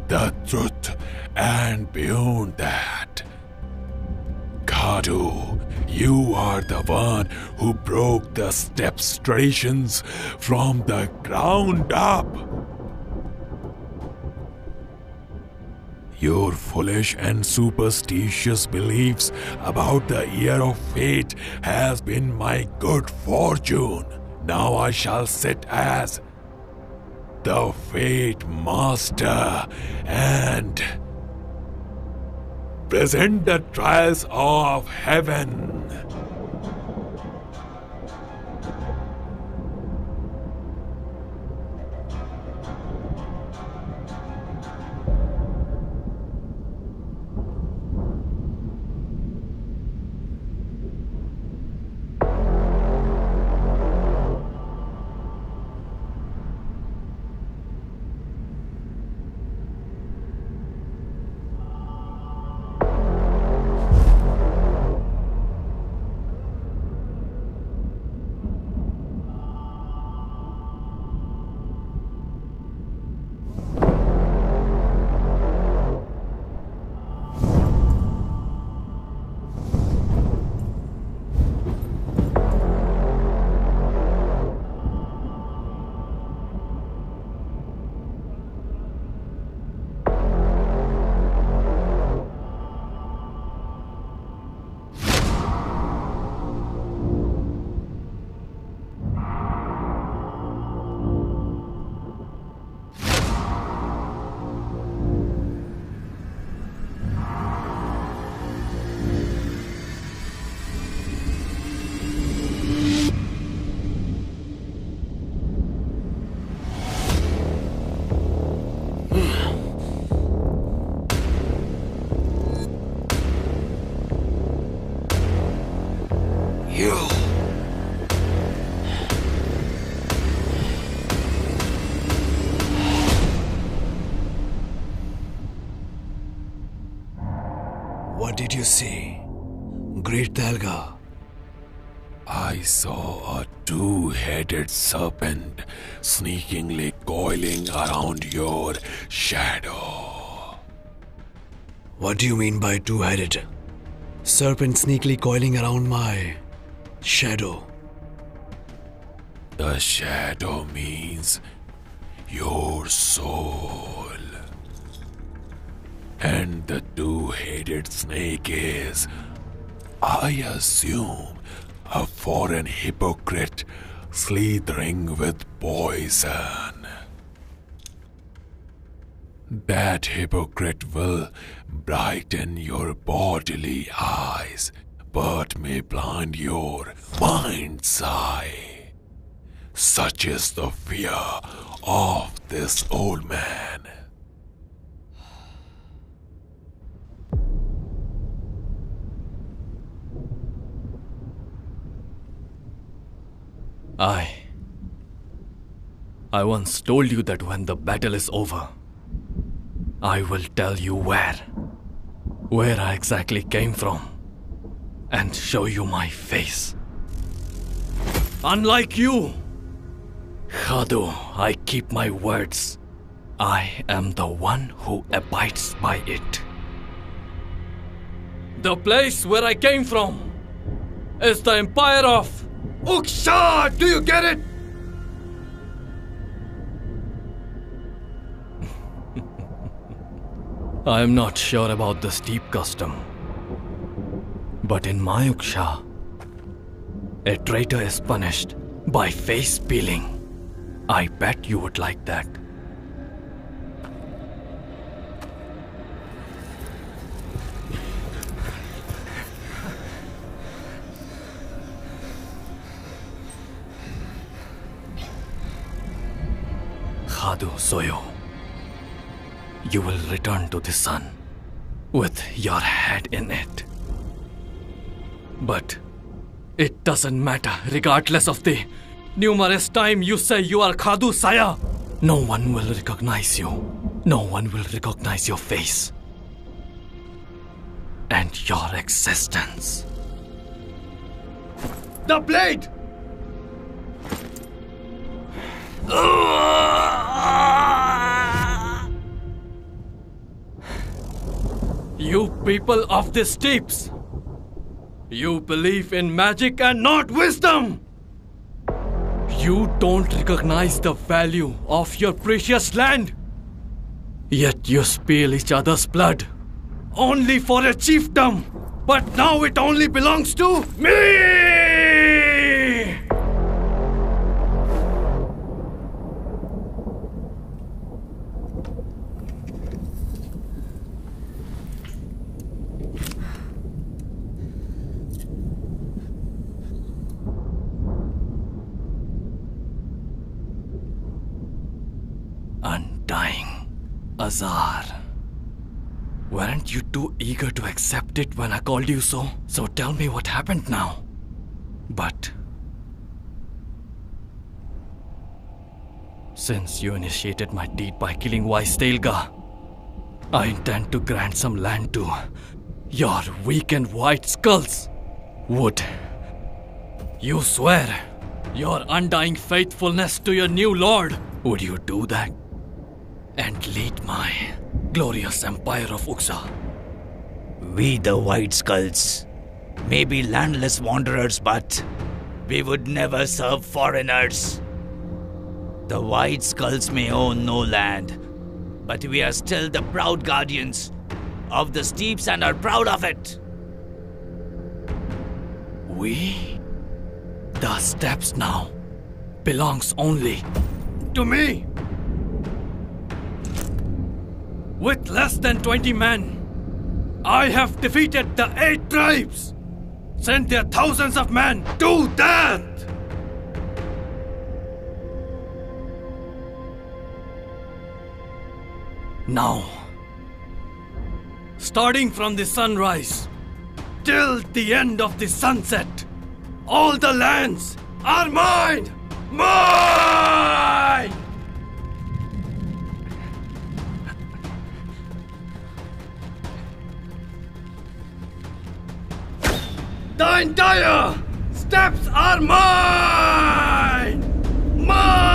the truth and beyond that. Kadu, you are the one who broke the steps traditions from the ground up. Your foolish and superstitious beliefs about the year of fate has been my good fortune. Now I shall sit as the Fate Master and present the trials of heaven. What did you see, Great Dalga? I saw a two-headed serpent sneakingly coiling around your shadow. What do you mean by two-headed? Serpent sneakily coiling around my shadow. The shadow means your soul. And the two-headed snake is, I assume, a foreign hypocrite slithering with poison. That hypocrite will brighten your bodily eyes, but may blind your mind's eye. Such is the fear of this old man. I once told you that when the battle is over, I will tell you where I exactly came from, and show you my face. Unlike you, Khadu, I keep my words. I am the one who abides by it. The place where I came from is the empire of Uksha! Do you get it? I am not sure about this deep custom, but in my Uksha, a traitor is punished by face peeling. I bet you would like that. Khadu Soyo, you will return to the sun with your head in it. But it doesn't matter, regardless of the numerous time you say you are Khadu Saya. No one will recognize you. No one will recognize your face and your existence. The blade! You people of the steppes, you believe in magic and not wisdom. You don't recognize the value of your precious land. Yet you spill each other's blood only for a chiefdom. But now it only belongs to me! Undying Azar. Weren't you too eager to accept it when I called you so? So tell me what happened now. But since you initiated my deed by killing Wise Tailga, I intend to grant some land to your weak and white skulls. Would you swear your undying faithfulness to your new lord? Would you do that and lead my glorious empire of Uxa? We, the White Skulls, may be landless wanderers, but we would never serve foreigners. The White Skulls may own no land, but we are still the proud guardians of the steeps and are proud of it. We? The steppes now belongs only to me. With less than 20 men, I have defeated the 8 tribes, sent their thousands of men to death. Now, starting from the sunrise till the end of the sunset, all the lands are mine! Mine! The entire steppes are mine! Mine!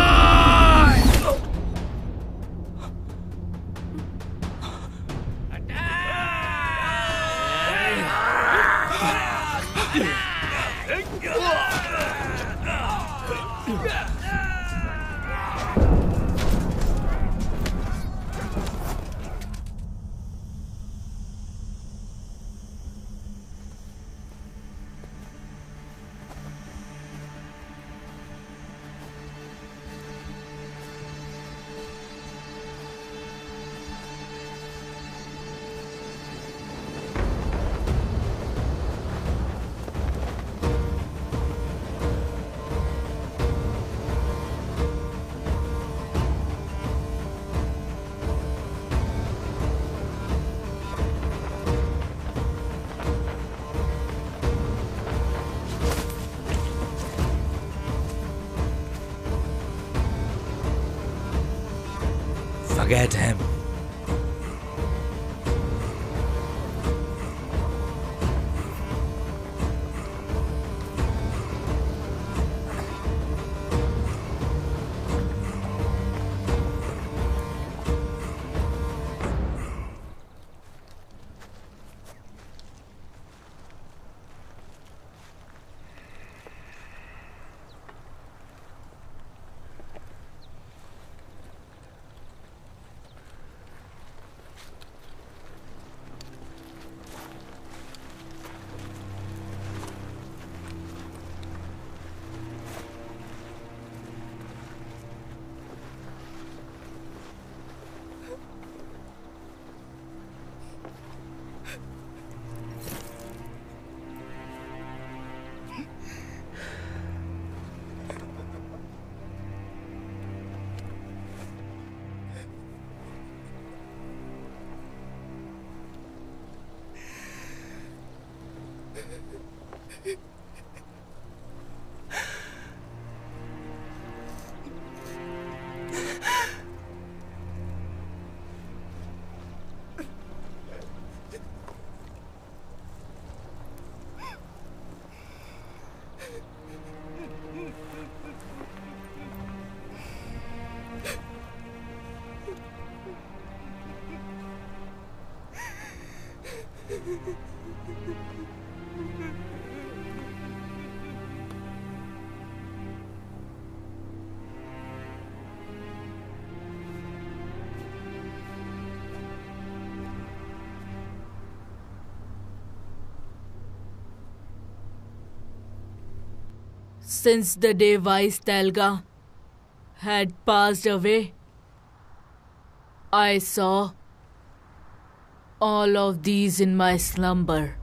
Forget him. Since the day Vice Telga had passed away, I saw all of these in my slumber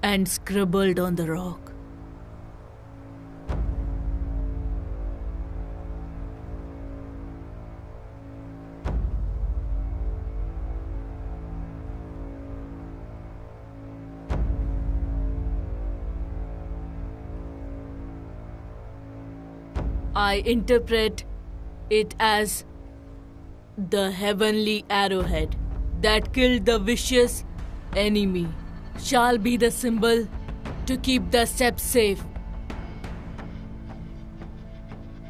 and scribbled on the rock. I interpret it as the heavenly arrowhead that killed the vicious enemy shall be the symbol to keep the steps safe.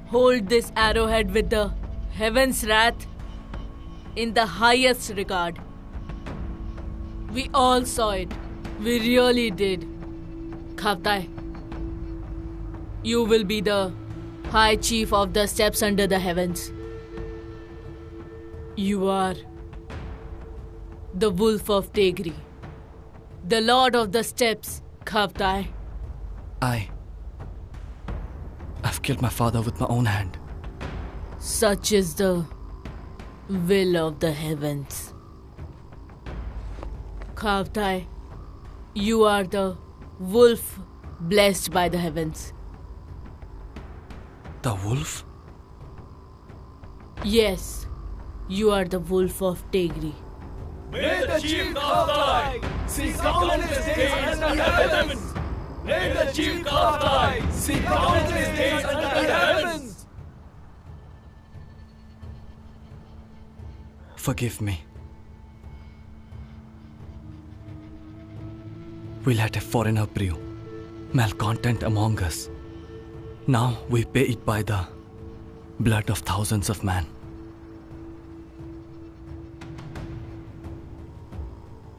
Hold this arrowhead with the heaven's wrath in the highest regard. We all saw it. We really did. Khavtai, you will be the High Chief of the Steps under the heavens. You are the Wolf of Tegri, the Lord of the Steps, Khavtai. I've killed my father with my own hand. Such is the will of the heavens. Khavtai, you are the wolf blessed by the heavens. The wolf? Yes, you are the wolf of Tegri. May the Chief Kaftai see countless days under heavens! May the Chief Kaftai see countless days under heavens! Forgive me. We let a foreigner brew malcontent among us. Now we pay it by the blood of thousands of men.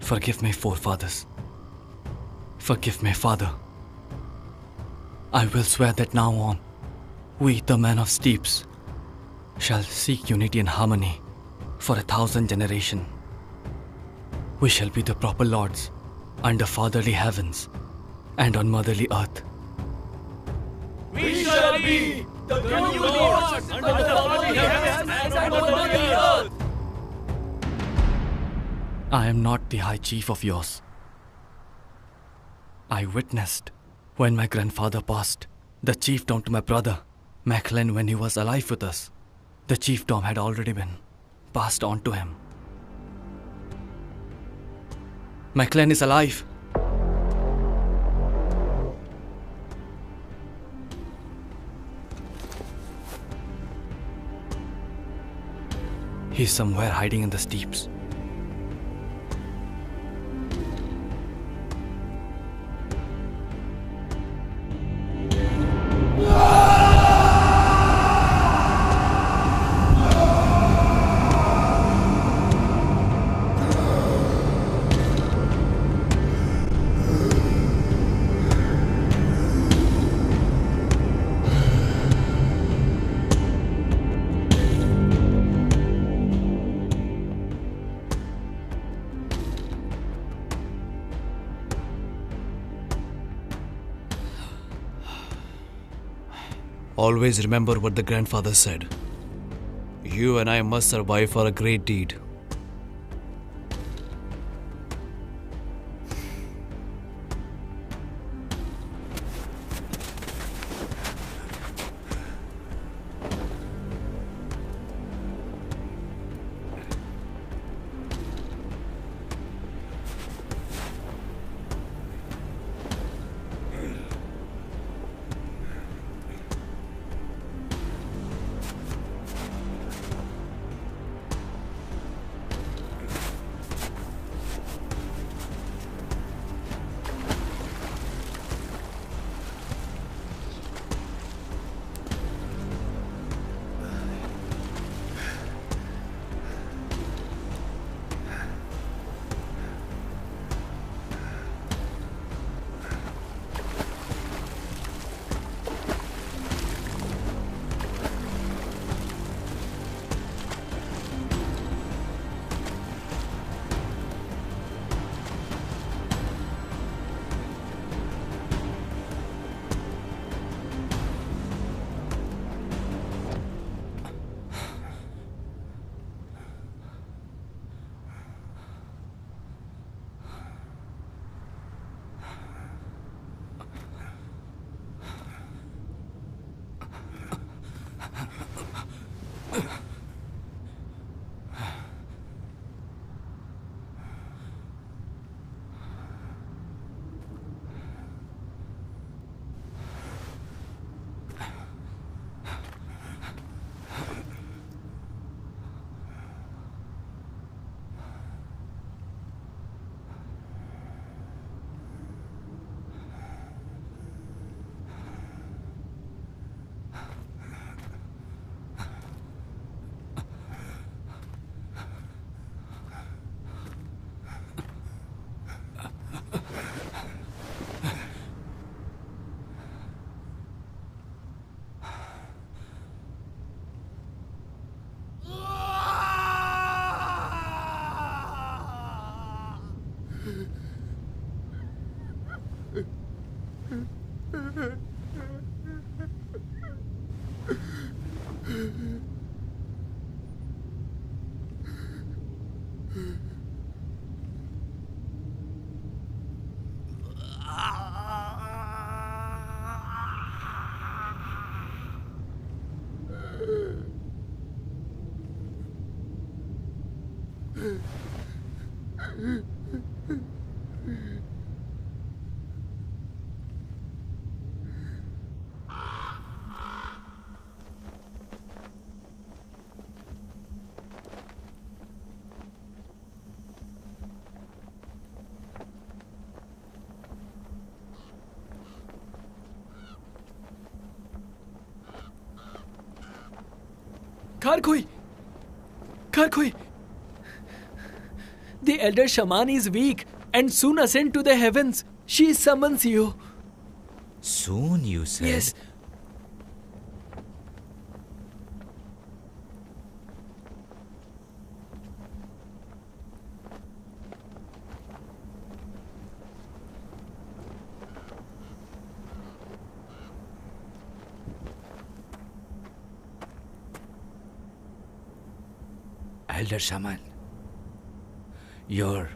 Forgive me, forefathers. Forgive me, Father. I will swear that now on, we, the men of steeps, shall seek unity and harmony for 1,000 generations. We shall be the proper lords under fatherly heavens and on motherly earth. We shall be the true lords under the fatherly heavens and on motherly earth! I am not the high chief of yours. I witnessed when my grandfather passed the chiefdom to my brother, Macklin, when he was alive with us. The chiefdom had already been passed on to him. Macklin is alive. He's somewhere hiding in the steeps. Always remember what the grandfather said. You and I must survive for a great deed. Karkui! Karkui! The elder shaman is weak and soon ascend to the heavens. She summons you. Soon, you said? Yes. Elder Shaman, your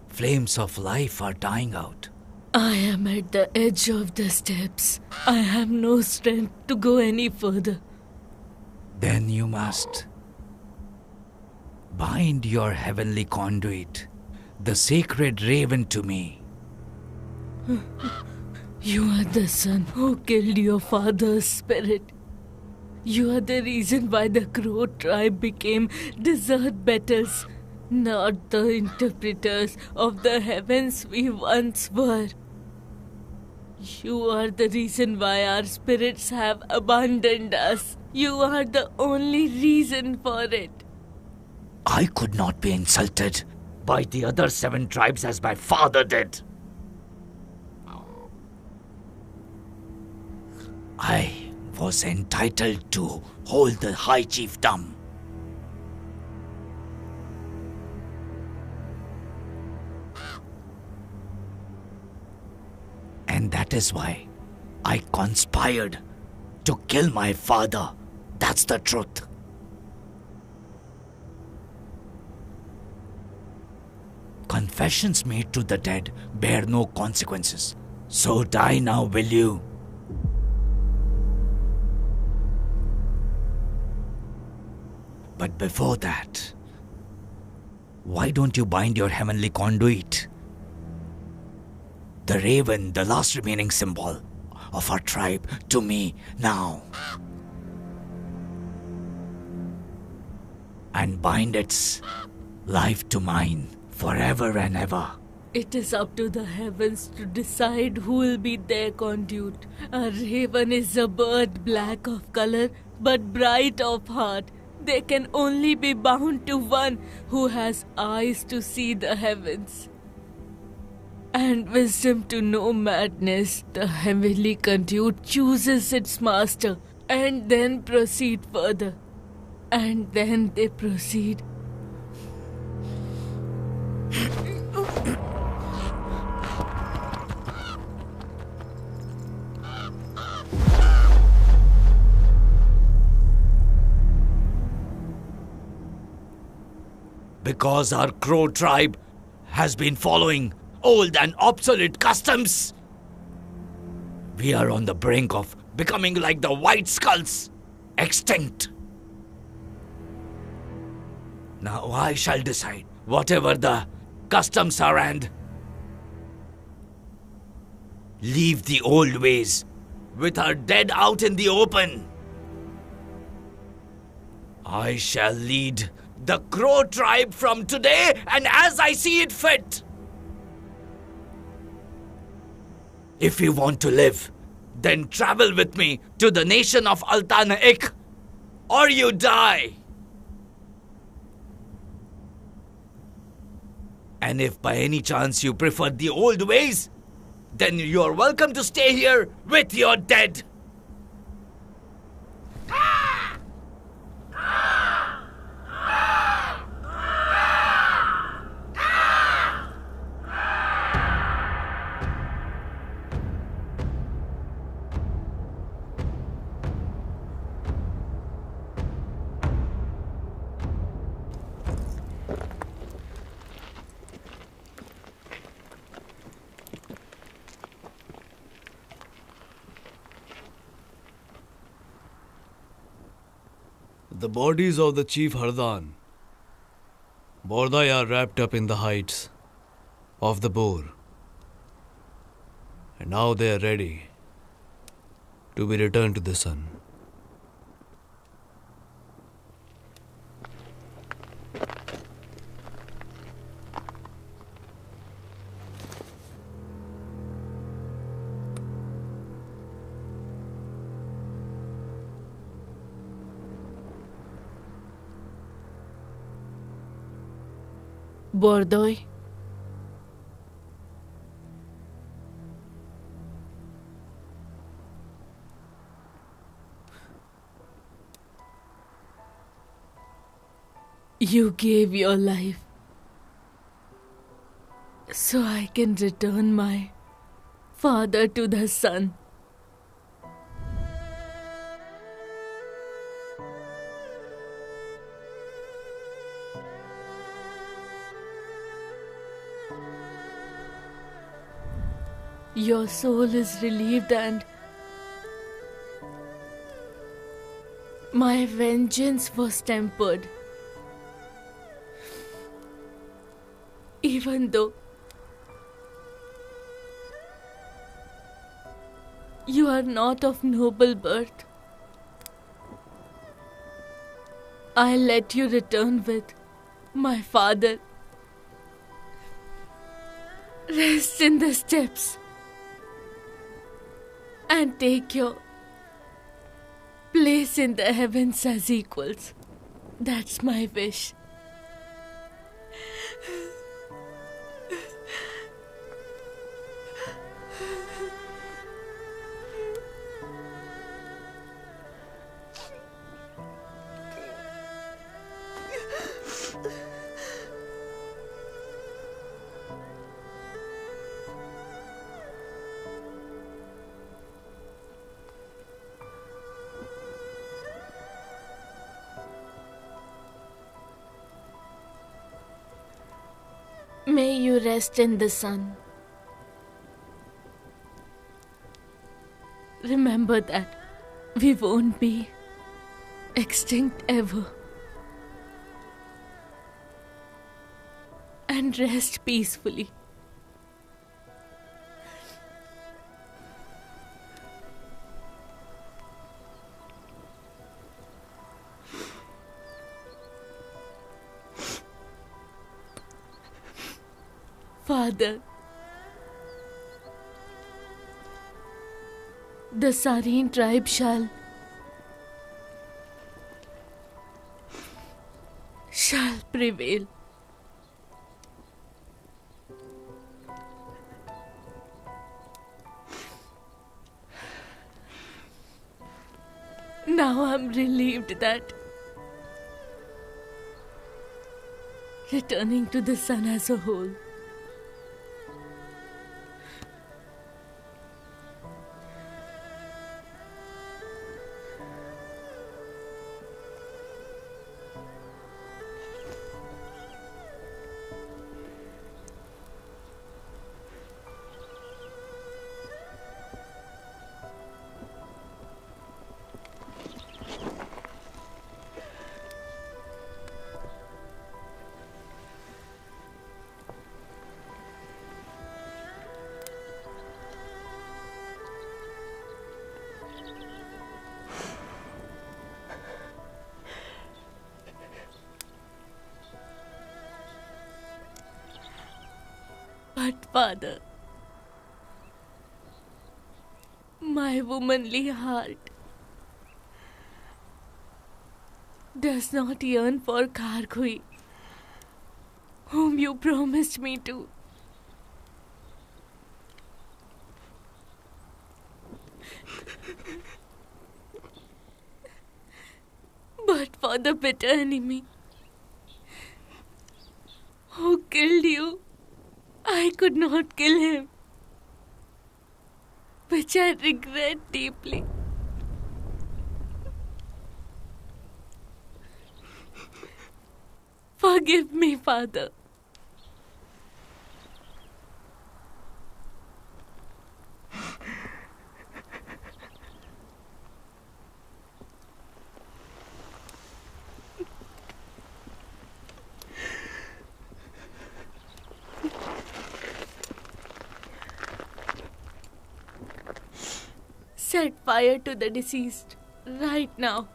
flames of life are dying out. I am at the edge of the steps. I have no strength to go any further. Then you must bind your heavenly conduit, the sacred raven, to me. You are the son who killed your father's spirit. You are the reason why the Crow tribe became desert betters, not the interpreters of the heavens we once were. You are the reason why our spirits have abandoned us. You are the only reason for it. I could not be insulted by the other 7 tribes as my father did. I was entitled to hold the High Chiefdom. And that is why I conspired to kill my father. That's the truth. Confessions made to the dead bear no consequences. So die now, will you? But before that, why don't you bind your heavenly conduit? The raven, the last remaining symbol of our tribe, to me now. And bind its life to mine forever and ever. It is up to the heavens to decide who will be their conduit. A raven is a bird black of color but bright of heart. They can only be bound to one who has eyes to see the heavens and wisdom to know madness. The heavenly conduit chooses its master and then proceed further. And then they proceed. Because our Crow tribe has been following old and obsolete customs. We are on the brink of becoming like the White Skulls, extinct. Now I shall decide whatever the customs are and leave the old ways with our dead out in the open. I shall lead the Crow tribe from today and as I see it fit. If you want to live, then travel with me to the nation of Altanaik, or you die. And if by any chance you prefer the old ways, then you are welcome to stay here with your dead. The bodies of the Chief Hardan, Bordai, are wrapped up in the hides of the boar. And now they are ready to be returned to the sun. Bordoy, you gave your life so I can return my father to the sun. Your soul is relieved and my vengeance was tempered. Even though you are not of noble birth, I let you return with my father. Rest in the steps and take your place in the heavens as equals. That's my wish. May you rest in the sun. Remember that we won't be extinct ever. And rest peacefully. Father, the Sareen tribe shall prevail. Now I'm relieved that returning to the sun as a whole, but Father, my womanly heart does not yearn for Kargui, whom you promised me to. But for the bitter enemy who killed you, I could not kill him, which I regret deeply. Forgive me, Father. set fire to the deceased right now.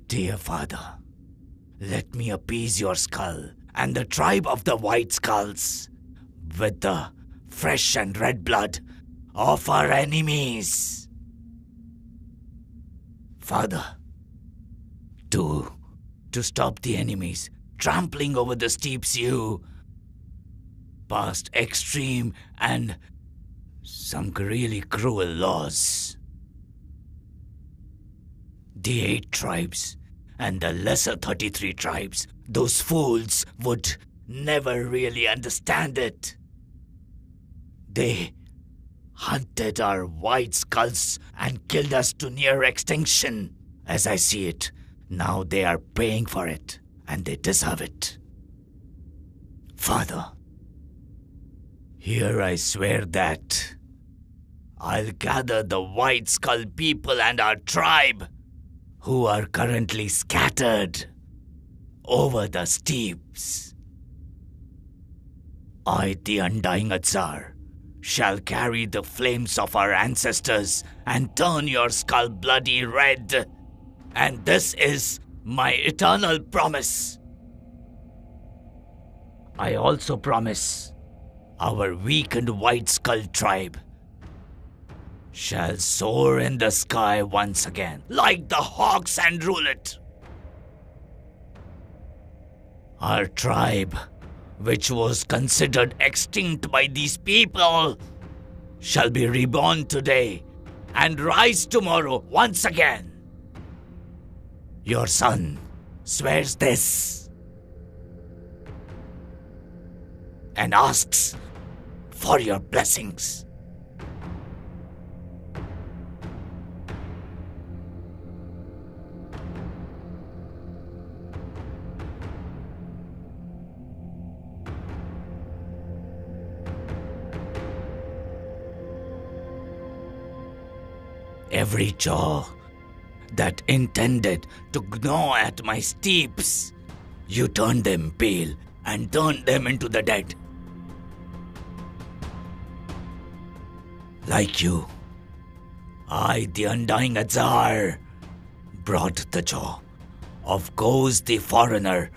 Dear father, let me appease your skull and the tribe of the White Skulls with the fresh and red blood of our enemies. Father, to stop the enemies trampling over the steeps you passed extreme and some really cruel laws. The 8 tribes and the lesser 33 tribes, those fools would never really understand it. They hunted our White Skulls and killed us to near extinction. As I see it, now they are paying for it, and they deserve it. Father, here I swear that I'll gather the White Skull people and our tribe, who are currently scattered over the steeps. I, the Undying Azar, shall carry the flames of our ancestors and turn your skull bloody red. And this is my eternal promise. I also promise our weakened White Skull tribe shall soar in the sky once again, like the hawks, and rule it. Our tribe, which was considered extinct by these people, shall be reborn today and rise tomorrow once again. Your son swears this and asks for your blessings. Every jaw that intended to gnaw at my steeps, you turned them pale and turned them into the dead. Like you, I, the Undying Azar, brought the jaw of Goz the Foreigner,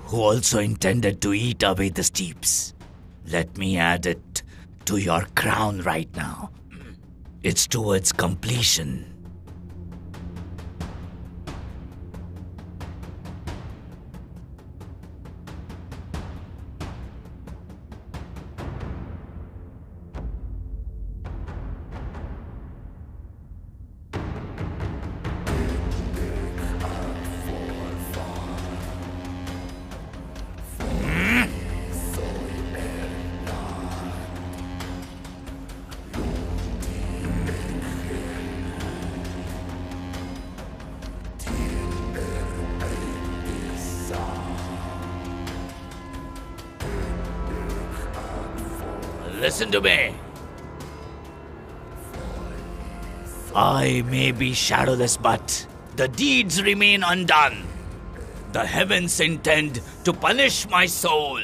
who also intended to eat away the steeps. Let me add it to your crown right now. It's towards completion. listen to me. I may be shadowless, but the deeds remain undone. The heavens intend to punish my soul.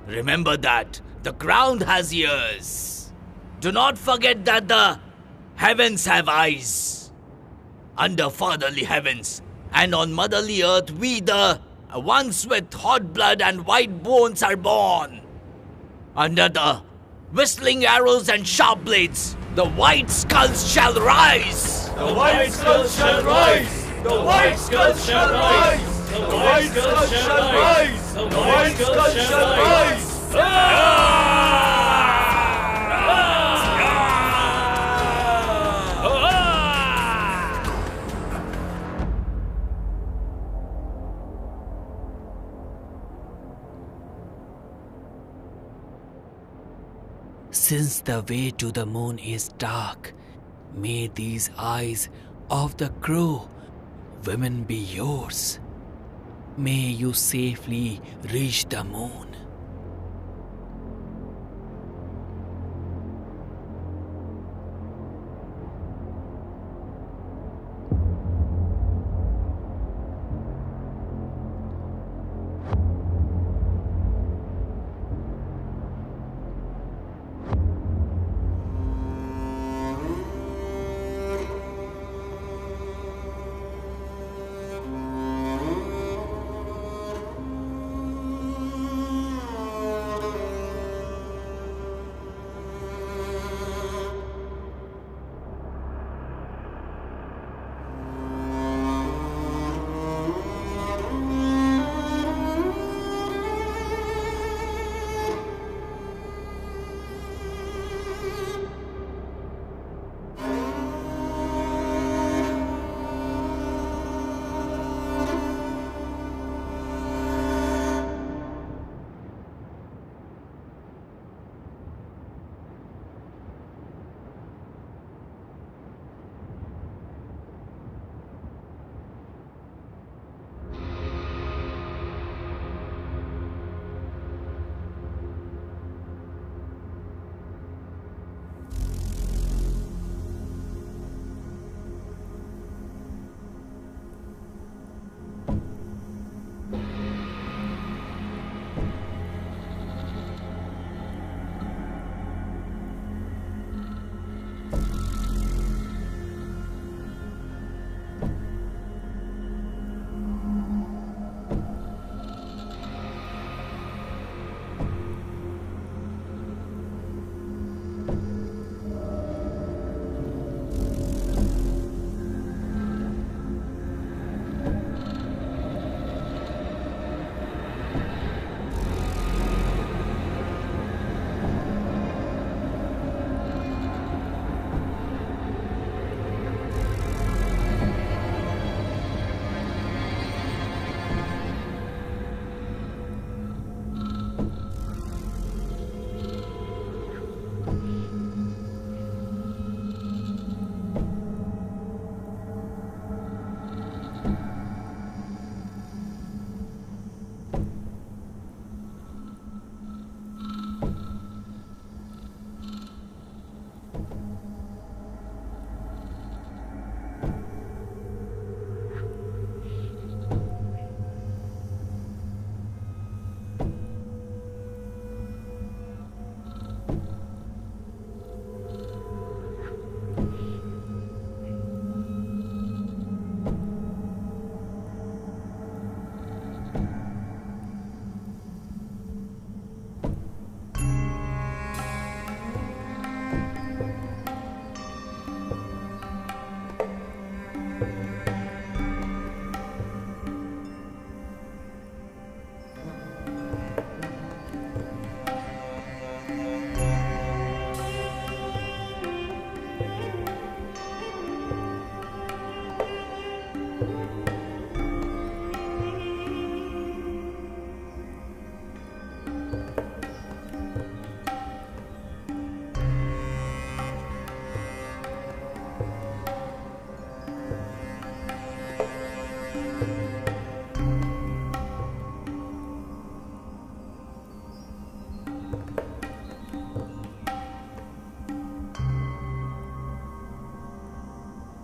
Remember that the ground has ears. Do not forget that the heavens have eyes. Under fatherly heavens and on motherly earth, we the ones with hot blood and white bones are born. Under the whistling arrows and sharp blades, the white skulls shall rise. The white skulls shall rise. The white skulls shall rise. The white skulls shall rise. The white skulls shall rise. Since the way to the moon is dark, may these eyes of the crow women be yours. May you safely reach the moon.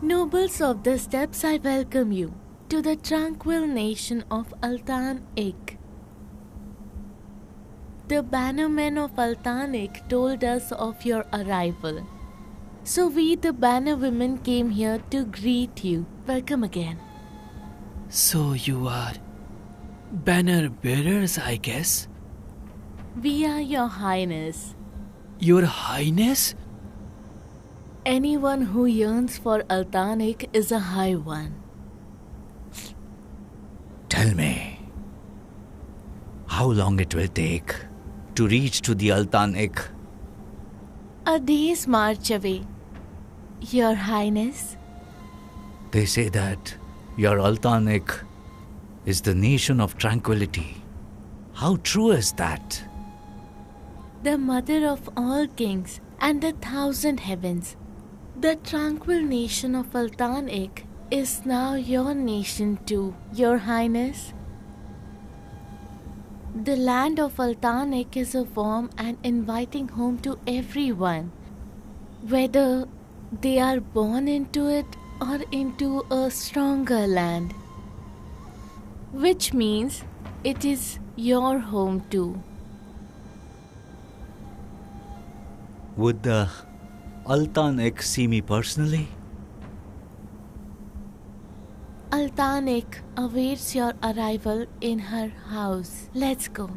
Nobles of the steppes, I welcome you to the tranquil nation of Altan-ik. The bannermen of Altan-ik told us of your arrival. So we, the banner women, came here to greet you. Welcome again. So you are banner bearers, I guess? We are your highness. Your highness? Anyone who yearns for Altan-ik is a high one. Tell me, how long it will take to reach to the Altan-ik? A day's march away, your highness. They say that your Altan-ik is the nation of tranquility. How true is that? The mother of all kings and the 1,000 heavens. The tranquil nation of Altan-ik is now your nation too, your highness. The land of Altan-ik is a warm and inviting home to everyone, whether they are born into it or into a stronger land, which means it is your home too. Would the Altan-ik see me personally? Altan-ik awaits your arrival in her house. Let's go.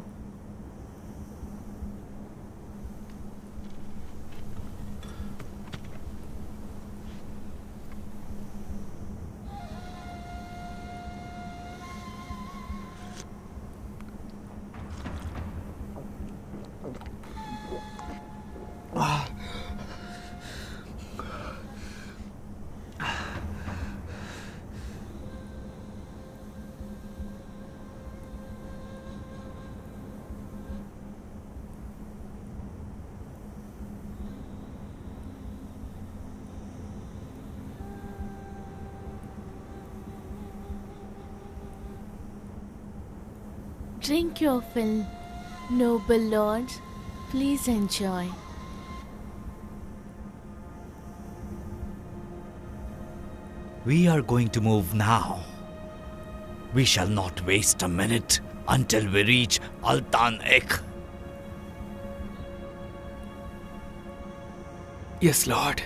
Drink your fill, noble lords. Please enjoy. We are going to move now. We shall not waste a minute until we reach Altan-ik. Yes, Lord.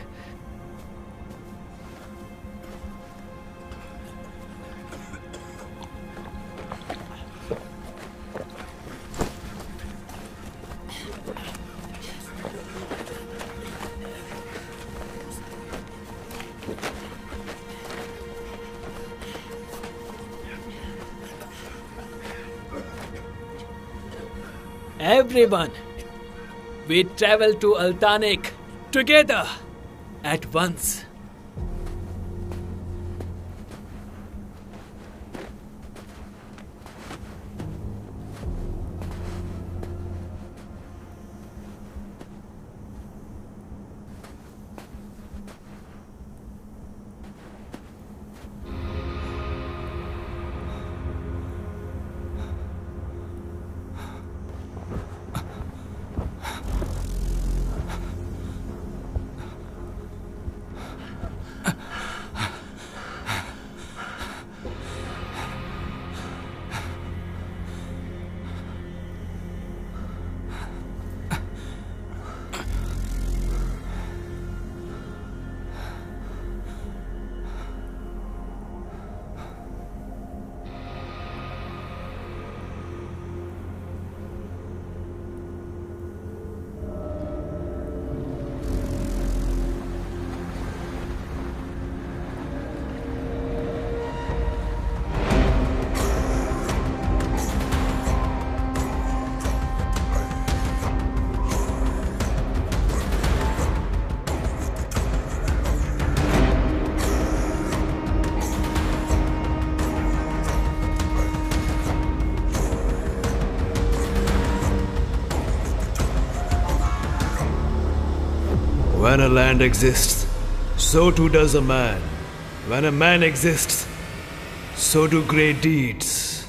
Everyone, we travel to Altan-ik together at once. When a land exists, so too does a man. When a man exists, so do great deeds.